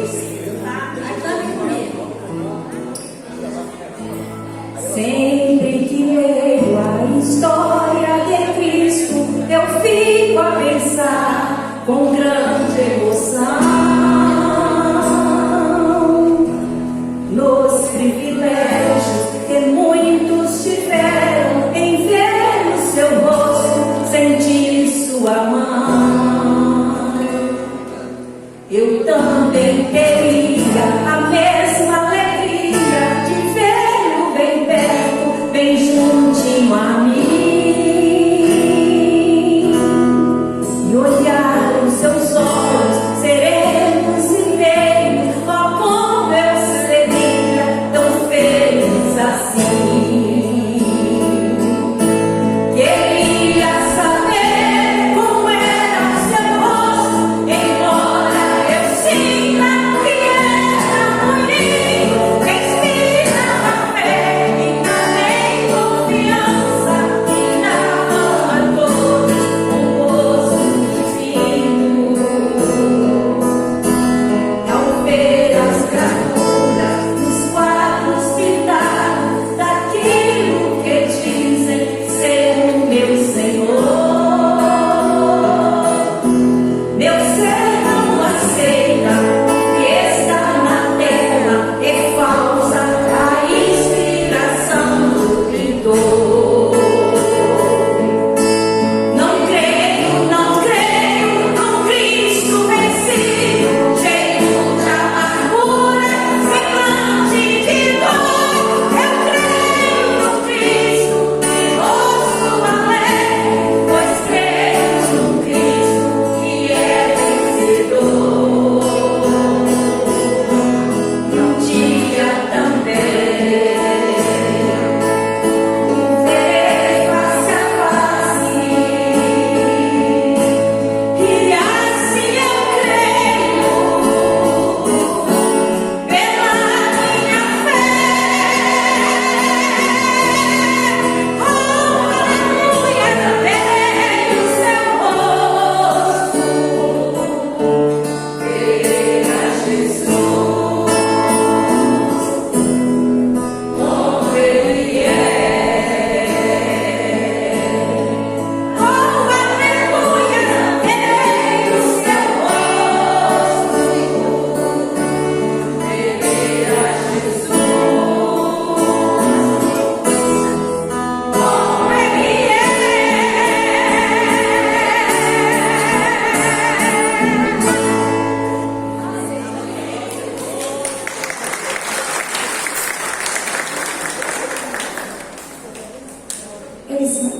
É isso.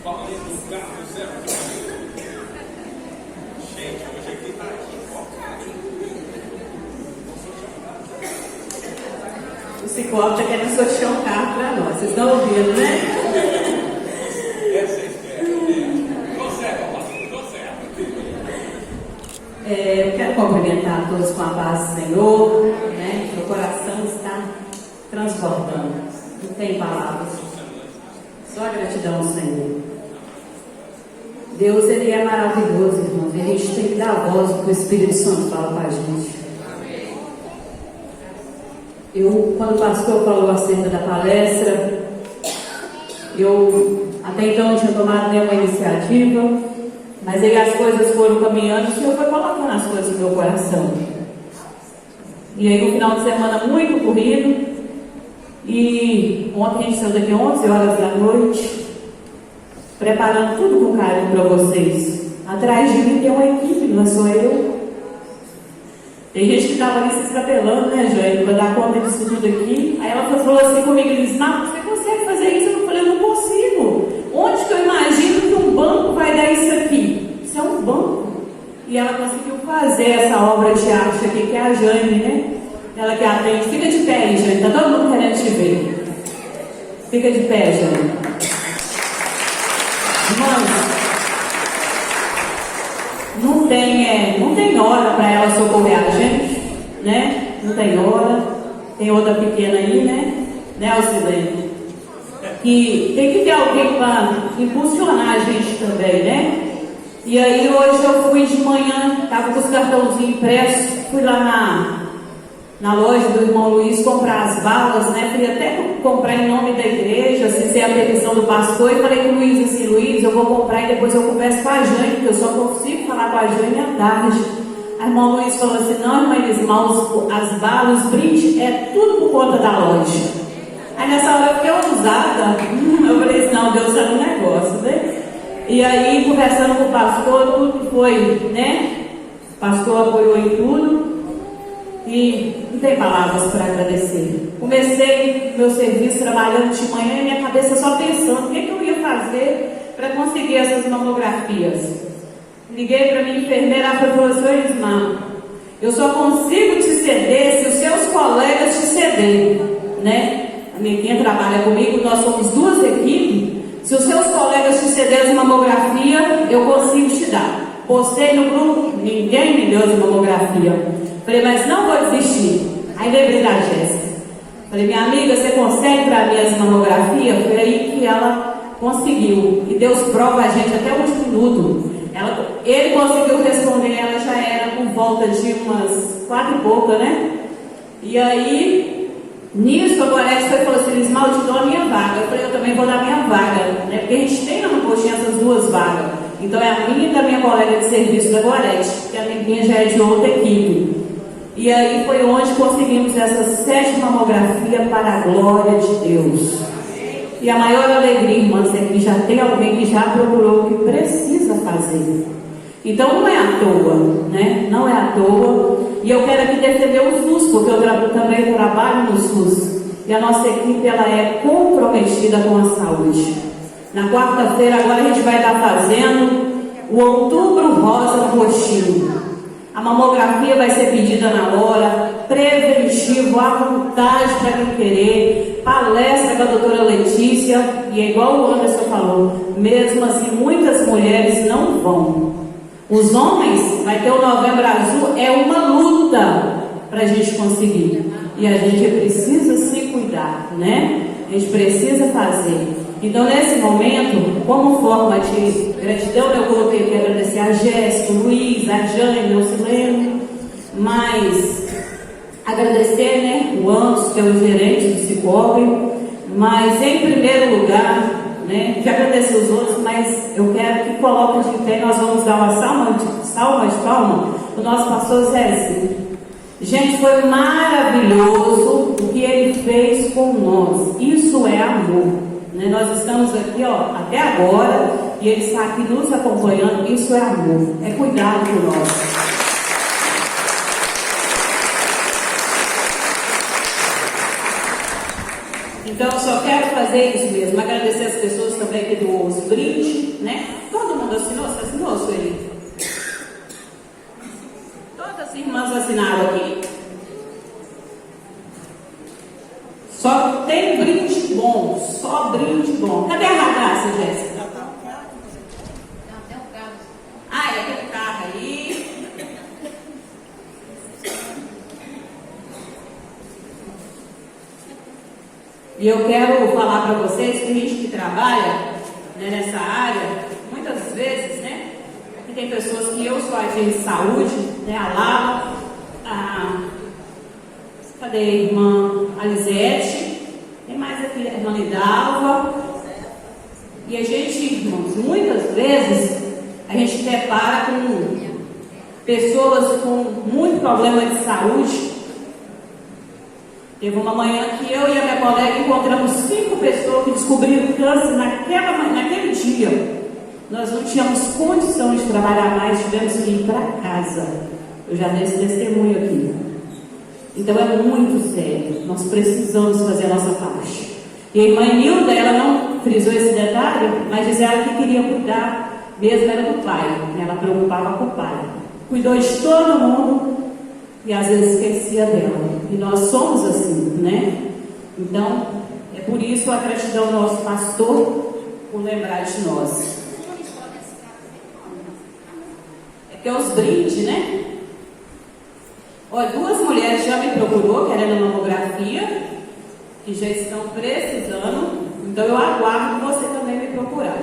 Fala aí do carro zero. Gente, hoje aqui tá O Ciclope está querendo sortear um carro para nós. Vocês estão ouvindo, né? essa é a espera. Tô certo, pastor, tô certo. Eu quero cumprimentar a todos com a paz do Senhor, né? Meu coração está transbordando. Não tem palavras. Só a gratidão ao Senhor. Deus, Ele é maravilhoso, irmãos. E a gente tem que dar voz para o Espírito Santo fala com a gente. Quando o pastor falou acerca da palestra, eu até então não tinha tomado nenhuma iniciativa, mas aí as coisas foram caminhando, o Senhor foi colocando as coisas no meu coração. E aí no final de semana muito corrido, e ontem a gente saiu daqui 11 horas da noite, preparando tudo com carinho para vocês. Atrás de mim tem uma equipe, não é só eu. Tem gente que estava ali se escapelando, né, Joel, para dar conta disso tudo aqui. Aí ela falou assim comigo, ele disse, não, você consegue fazer isso? Eu falei, eu não consigo. Onde que eu imagino que um banco vai dar isso aqui? Isso é um banco. E ela conseguiu fazer essa obra de arte aqui, que é a Jane, né? Ela que atende. Fica de pé aí, Jane, tá todo mundo querendo te ver. Fica de pé, Jane. Irmãos, não tem hora para ela socorrer a gente, né? Não tem hora. Tem outra pequena aí, né, Alcilene? Que tem que ter alguém para impulsionar a gente também, né? E aí hoje eu fui de manhã, estava com os cartãozinhos impressos, fui lá na loja do irmão Luiz comprar as balas, né? Fui até comprar em nome da igreja, sem ser a permissão do pastor, e falei com o Luiz assim, Luiz, eu vou comprar e depois eu converso com a Jane, porque eu só consigo falar com a Jane à tarde. A irmã Luiz falou assim, não, irmã Elismar, as balas, os brindes, é tudo por conta da loja. Aí nessa hora eu fiquei ousada, eu falei assim, não, Deus sabe um negócio, né? E aí, conversando com o pastor, tudo foi, né? O pastor apoiou em tudo. E não tem palavras para agradecer. Comecei meu serviço trabalhando de manhã e minha cabeça só pensando o que eu ia fazer para conseguir essas mamografias. Liguei para minha enfermeira, ela falou assim, Elismar, eu só consigo te ceder se os seus colegas te cederem, né? Quem trabalha comigo, nós somos duas equipes. Se os seus colegas te cederem mamografia, eu consigo te dar. Postei no grupo, ninguém me deu essa mamografia. Falei, mas não vou desistir. Aí lembrei da Jéssica. Falei, minha amiga, você consegue para mim essa mamografia? Foi aí que ela conseguiu. E Deus prova a gente até o último minuto. Ele conseguiu responder, ela já era por volta de umas 4 e pouca, né? E aí, nisso, a Gorete foi e falou assim, Elismar, eu te dou a minha vaga. Eu falei, eu também vou dar a minha vaga, né? Porque a gente tem no postinho essas duas vagas. Então é a minha e da minha colega de serviço da Gorete, que a minha já é de outra equipe. E aí foi onde conseguimos essa 7ª mamografia para a glória de Deus. E a maior alegria, irmãs, é que já tem alguém que já procurou o que precisa fazer. Então não é à toa, né? Não é à toa. E eu quero aqui defender o SUS, porque eu também trabalho no SUS. E a nossa equipe, ela é comprometida com a saúde. Na quarta-feira agora a gente vai estar fazendo o Outubro Rosa no postinho. A mamografia vai ser pedida na hora, preventivo, à vontade para quem querer, palestra com a doutora Letícia, e é igual o Anderson falou, mesmo assim muitas mulheres não vão. Os homens, vai ter o Novembro Azul, é uma luta para a gente conseguir. E a gente precisa se cuidar, né? A gente precisa fazer. Então, nesse momento, como forma de gratidão, eu coloquei que agradecer a Jéssica, o Luiz, a Jane, o Sileno, mas agradecer, né, o Anderson, que é o gerente do Cicobi, mas em primeiro lugar, né, já agradecer os outros, mas eu quero que coloquem de pé, nós vamos dar uma salva de palma para o nosso pastor Zezinho. Gente, foi maravilhoso o que ele fez com nós. Isso é amor. Né? Nós estamos aqui, ó, até agora, e ele está aqui nos acompanhando. Isso é amor. É cuidado por nós. Então eu só quero fazer isso mesmo, agradecer as pessoas também que doou os brindes, né? Todo mundo assinou? Você assinou, Sueli? Todas as irmãs assinaram aqui. Só tem brinde bom, só brinde bom. Cadê a ragaça, Jéssica? Ah, é aquele carro aí. E eu quero falar para vocês que a gente que trabalha, né, nessa área, muitas vezes, né? Aqui tem pessoas que eu sou agente de saúde, né? A Lara, cadê a irmã Alisete? Tem mais aqui a irmã Lidalva. E a gente, irmãos, muitas vezes a gente depara com pessoas com muito problema de saúde. Teve uma manhã que eu e a minha colega encontramos 5 pessoas que descobriram câncer naquele dia. Nós não tínhamos condição de trabalhar mais, tivemos que ir para casa. Eu já dei esse testemunho aqui. Então é muito sério. Nós precisamos fazer a nossa parte. E a irmã Nilda, ela não frisou esse detalhe, mas dizia ela que queria cuidar mesmo era do pai. Ela preocupava com o pai. Cuidou de todo mundo e às vezes esquecia dela. E nós somos assim, né? Então, é por isso a gratidão ao nosso pastor por lembrar de nós. É que é os brindes, né? Olha, 2 mulheres já me procurou querendo mamografia, que já estão precisando. Então eu aguardo você também me procurar.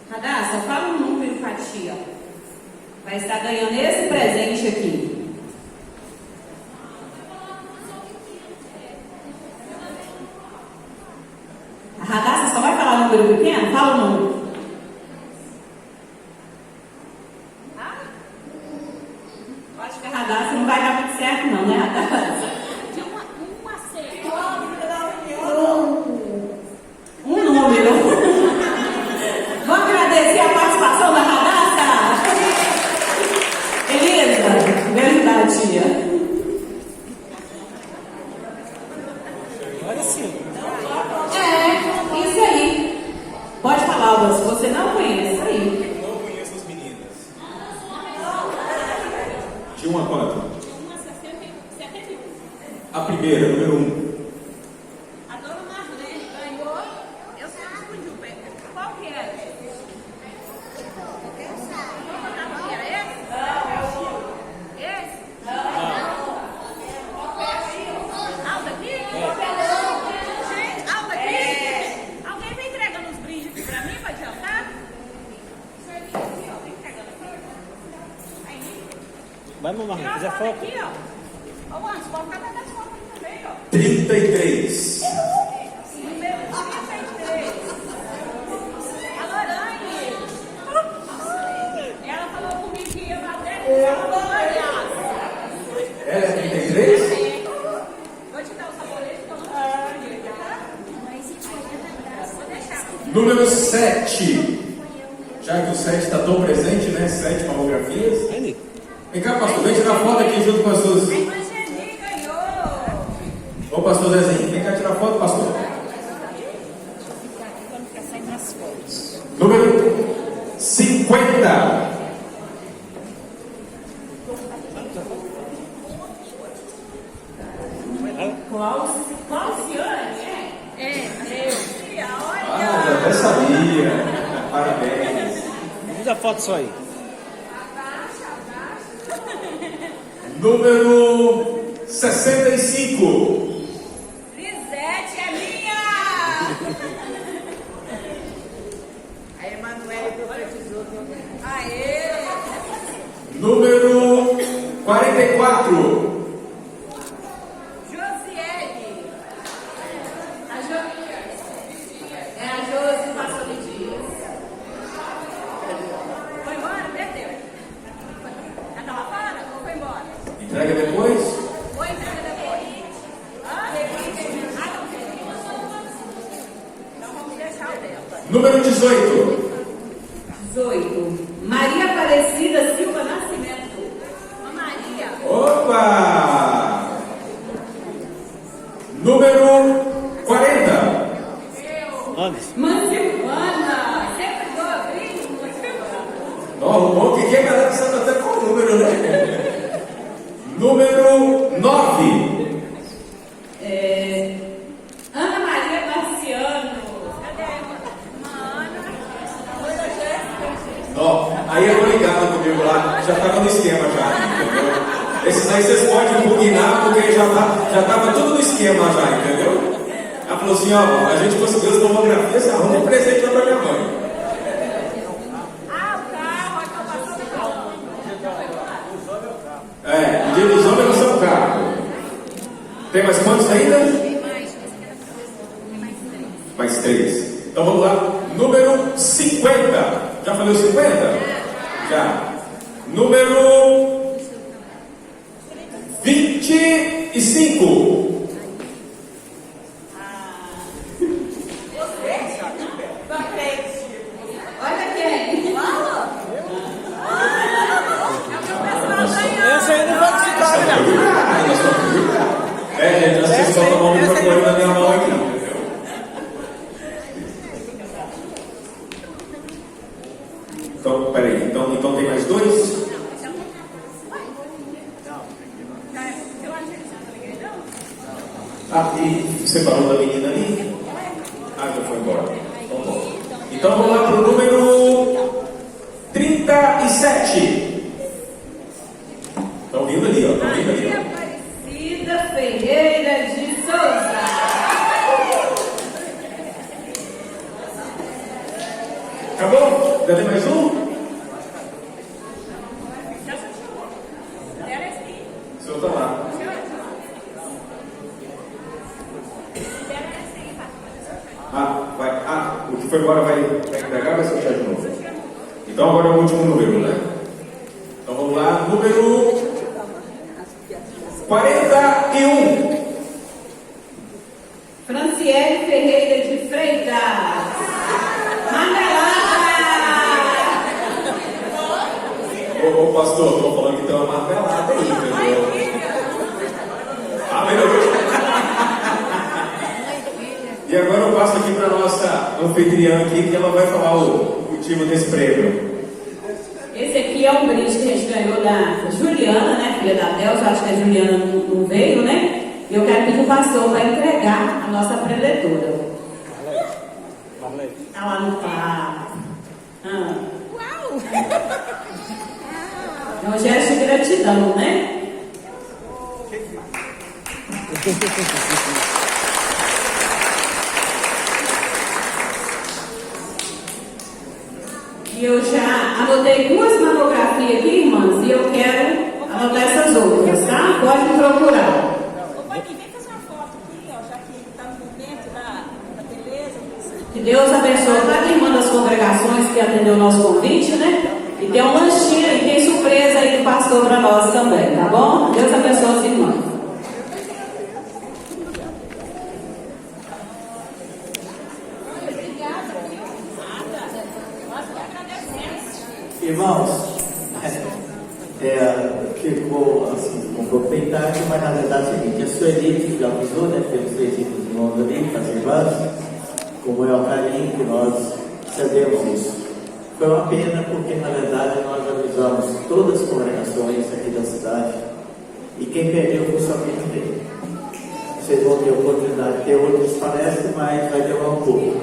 Radassa, fala um número pra tia. Vai estar ganhando esse presente aqui. A Radassa só vai falar número pequeno? Fala o número. Eu acho que a Radassa não vai dar muito certo não, né, Radassa? Um número. Vamos agradecer a participação da Radassa? Elisa, verdade, tia. Olha sim. É, isso aí. Pode falar, Alba, se você não conhece, isso aí. Não conheço as meninas. Tinha uma quanto? Uma 71. A primeira, número 1. A dona Marlene ganhou. Eu sei onde o pé. Qual que era? Era esse? Esse? Alda aqui? Gente, Alda aqui? Alguém vem entregando os brindes aqui pra mim, pra adiantar? Vem entregando aqui. Aí, Vai, mamãe, tira uma fizer foto foto. aqui, ó. Ô, Anderson, pode ficar dando foto aqui também, ó. 33. Número 33. A Lorane. Ela falou comigo que ia bater. Ela é 33? Vou te dar o sabonete que eu não sei, tá? Vou deixar. Número 7. Já que o 7 está tão presente, né? 7 mamografias. Aí, Nico. Vem cá, pastor, vem tirar foto aqui junto com as suas. A irmã Geni ganhou. Ô, pastor Zezinho, vem cá tirar foto, pastor. Número 50. Clauciane, Eu. Ah, eu até sabia. Parabéns. Diz a foto só aí. Número 65. Lisete é minha. A Emanuele profetizou. Aê. Número 44. Josiele. é a Josi passou de dias. Foi embora? Perdeu. Já tá lá fora ou foi embora? Entrega depois. Ou entrega depois? Ah, não tem. Então vamos deixar o dela. Número 18. 18. Maria Aparecida Silva Nascimento. Ô Maria. Opa! Número Esses aí vocês podem impugnar, porque já estava tudo no esquema já, entendeu? Ela falou assim, ó, a gente conseguiu as tomografias, arruma um presente lá pra minha mãe. Ah, o carro, a calçação do carro. O dia dos homens é o seu carro. Tem mais quantos ainda? Mais 3. Então vamos lá. Número 50. Já falei o 50? Já. Número 25. Olha quem. Essa aí não vai ficar, não. Gente, vocês estão tomando o microfone na minha mão aqui. Então, peraí. Então tem mais 2? E você falou da menina ali? Já foi embora. Então vamos lá para o número 37. Estão vindo ali, ó. Estão vindo ali, ó. Aparecida Ferreira de Souza. Acabou? Já tem mais um? O senhor está lá. O que foi embora vai entregar, vai sortear de novo. Então agora é o último número, né? Então vamos lá, número 41. Franciele Ferreira de Freitas. Marmelada! Ô pastor, estou falando que tem uma marmelada aí, entendeu? Aleluia! E agora eu passo aqui para a nossa anfitriã aqui, que ela vai falar o motivo desse prêmio. Esse aqui é um brinde que a gente ganhou da Juliana, né? Filha da Delza, acho que a Juliana não veio, né? E eu quero pedir o pastor para entregar a nossa preletora. Está lá no papo. Uau! É um gesto de gratidão, né? E eu já anotei 2 mamografias aqui, irmãs, e eu quero anotar essas outras, tá? Pode me procurar. Ô, pai, vem fazer uma foto aqui, ó, já que está no momento da beleza. Que Deus abençoe cada irmã das congregações que atendeu o nosso convite, né? E tem um lanchinho e tem surpresa aí do pastor para nós também, tá bom? Deus abençoe os irmãos. Irmãos, ficou assim, um pouco bem tarde, mas na verdade é o seguinte, a Sueli já avisou, né, pelos 3 irmãos ali, as irmãs, como é o carinho que nós cedemos isso. Foi uma pena porque na verdade nós avisamos todas as congregações aqui da cidade e quem perdeu foi somente dele. Vocês vão ter a oportunidade de ter outras palestras, mas vai demorar um pouco.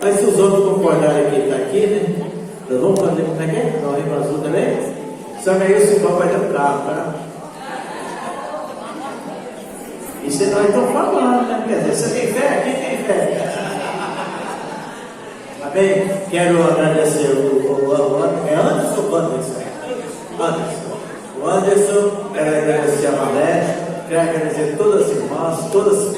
Mas se os outros concordarem que ele está aqui, né? Nós vamos fazer como é que é? Nós vamos azul também? Só que aí o Simão vai dar o carro, tá? Isso nós estamos falando, né? Quer dizer, você tem fé? Quem tem fé? Amém? Quero agradecer o Anderson ou Anderson? Anderson. O Anderson, quero agradecer a Marlete, quero agradecer todas as irmãs, todos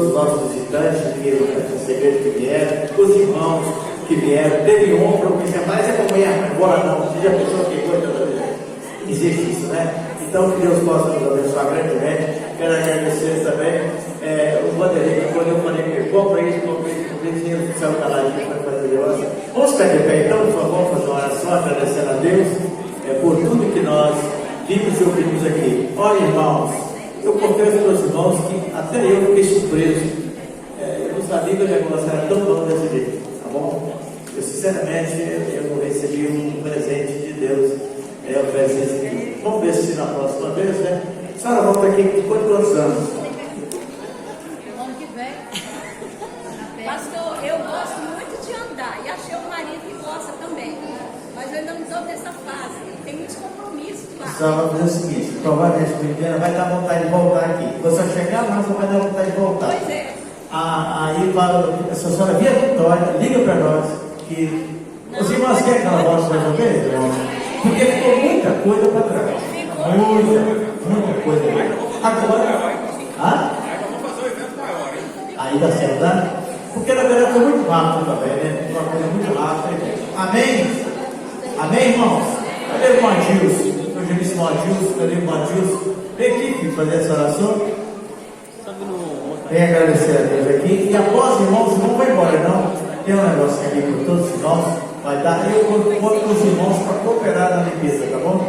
os nossos visitantes que receberam que vieram, os irmãos que vieram, teve honra, porque mais é como ir agora não, seja a pessoa que foi toda vez. Existe isso, né? Então que Deus possa nos abençoar grandemente. Quero agradecer também o Vanderlei, quando eu falei que compra isso, dinheiro que saiu da laje para fazer negócio. Vamos ficar de pé então, por favor, fazer uma oração, agradecendo a Deus por tudo que nós vimos e ouvimos aqui. Olha, irmãos, eu confesso para os irmãos que até eu fiquei surpreso. Eu não sabia que o negócio era tão bom desse jeito, tá bom? Eu sinceramente eu recebi um presente de Deus. Vamos ver se na próxima vez, né? A senhora volta aqui com quantos anos? Ano que vem. Pastor, eu gosto muito de andar e achei o marido que gosta também. Mas eu ainda não estou nessa fase. Tem muitos compromissos lá. Só vai fazer o seguinte, provavelmente o Indiana vai dar vontade de voltar aqui. Você chegar lá, você vai dar vontade de voltar. Pois é. Aí se a senhora via Vitória, liga para nós que os irmãos querem que ela volte mais uma vez, irmãos? Porque ficou muita coisa para trás. Muita coisa. Agora. Vamos fazer um evento maior, hein? Aí dá certo, né? Porque na verdade foi muito rápido também, né? Uma coisa muito rápida. Amém? Amém, irmãos? Cadê o irmão Adilson? Evangelista Adilson, cadê o irmão Adilson? Vem aqui, filho, fazer essa oração. Vem agradecer a Deus aqui. E após, irmãos, não vai embora, não. Tem um negocinho ali para todos os irmãos. Vai dar. Eu conto com os irmãos para cooperar na limpeza, tá bom?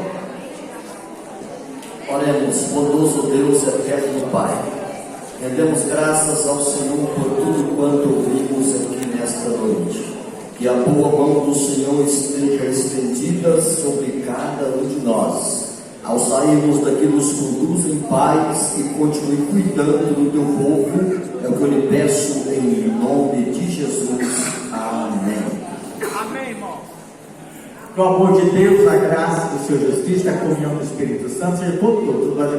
Oremos, bondoso Deus, eterno Pai. Rendemos graças ao Senhor por tudo quanto ouvimos aqui nesta noite. Que a boa mão do Senhor esteja estendida sobre cada um de nós. Ao sairmos daqui, nos conduz em paz e continue cuidando do teu povo. É o que eu lhe peço em nome de Jesus. Amém. Amém, irmão. Que o amor de Deus, a graça do Senhor Jesus Cristo, a comunhão do Espírito Santo seja por todos. Nós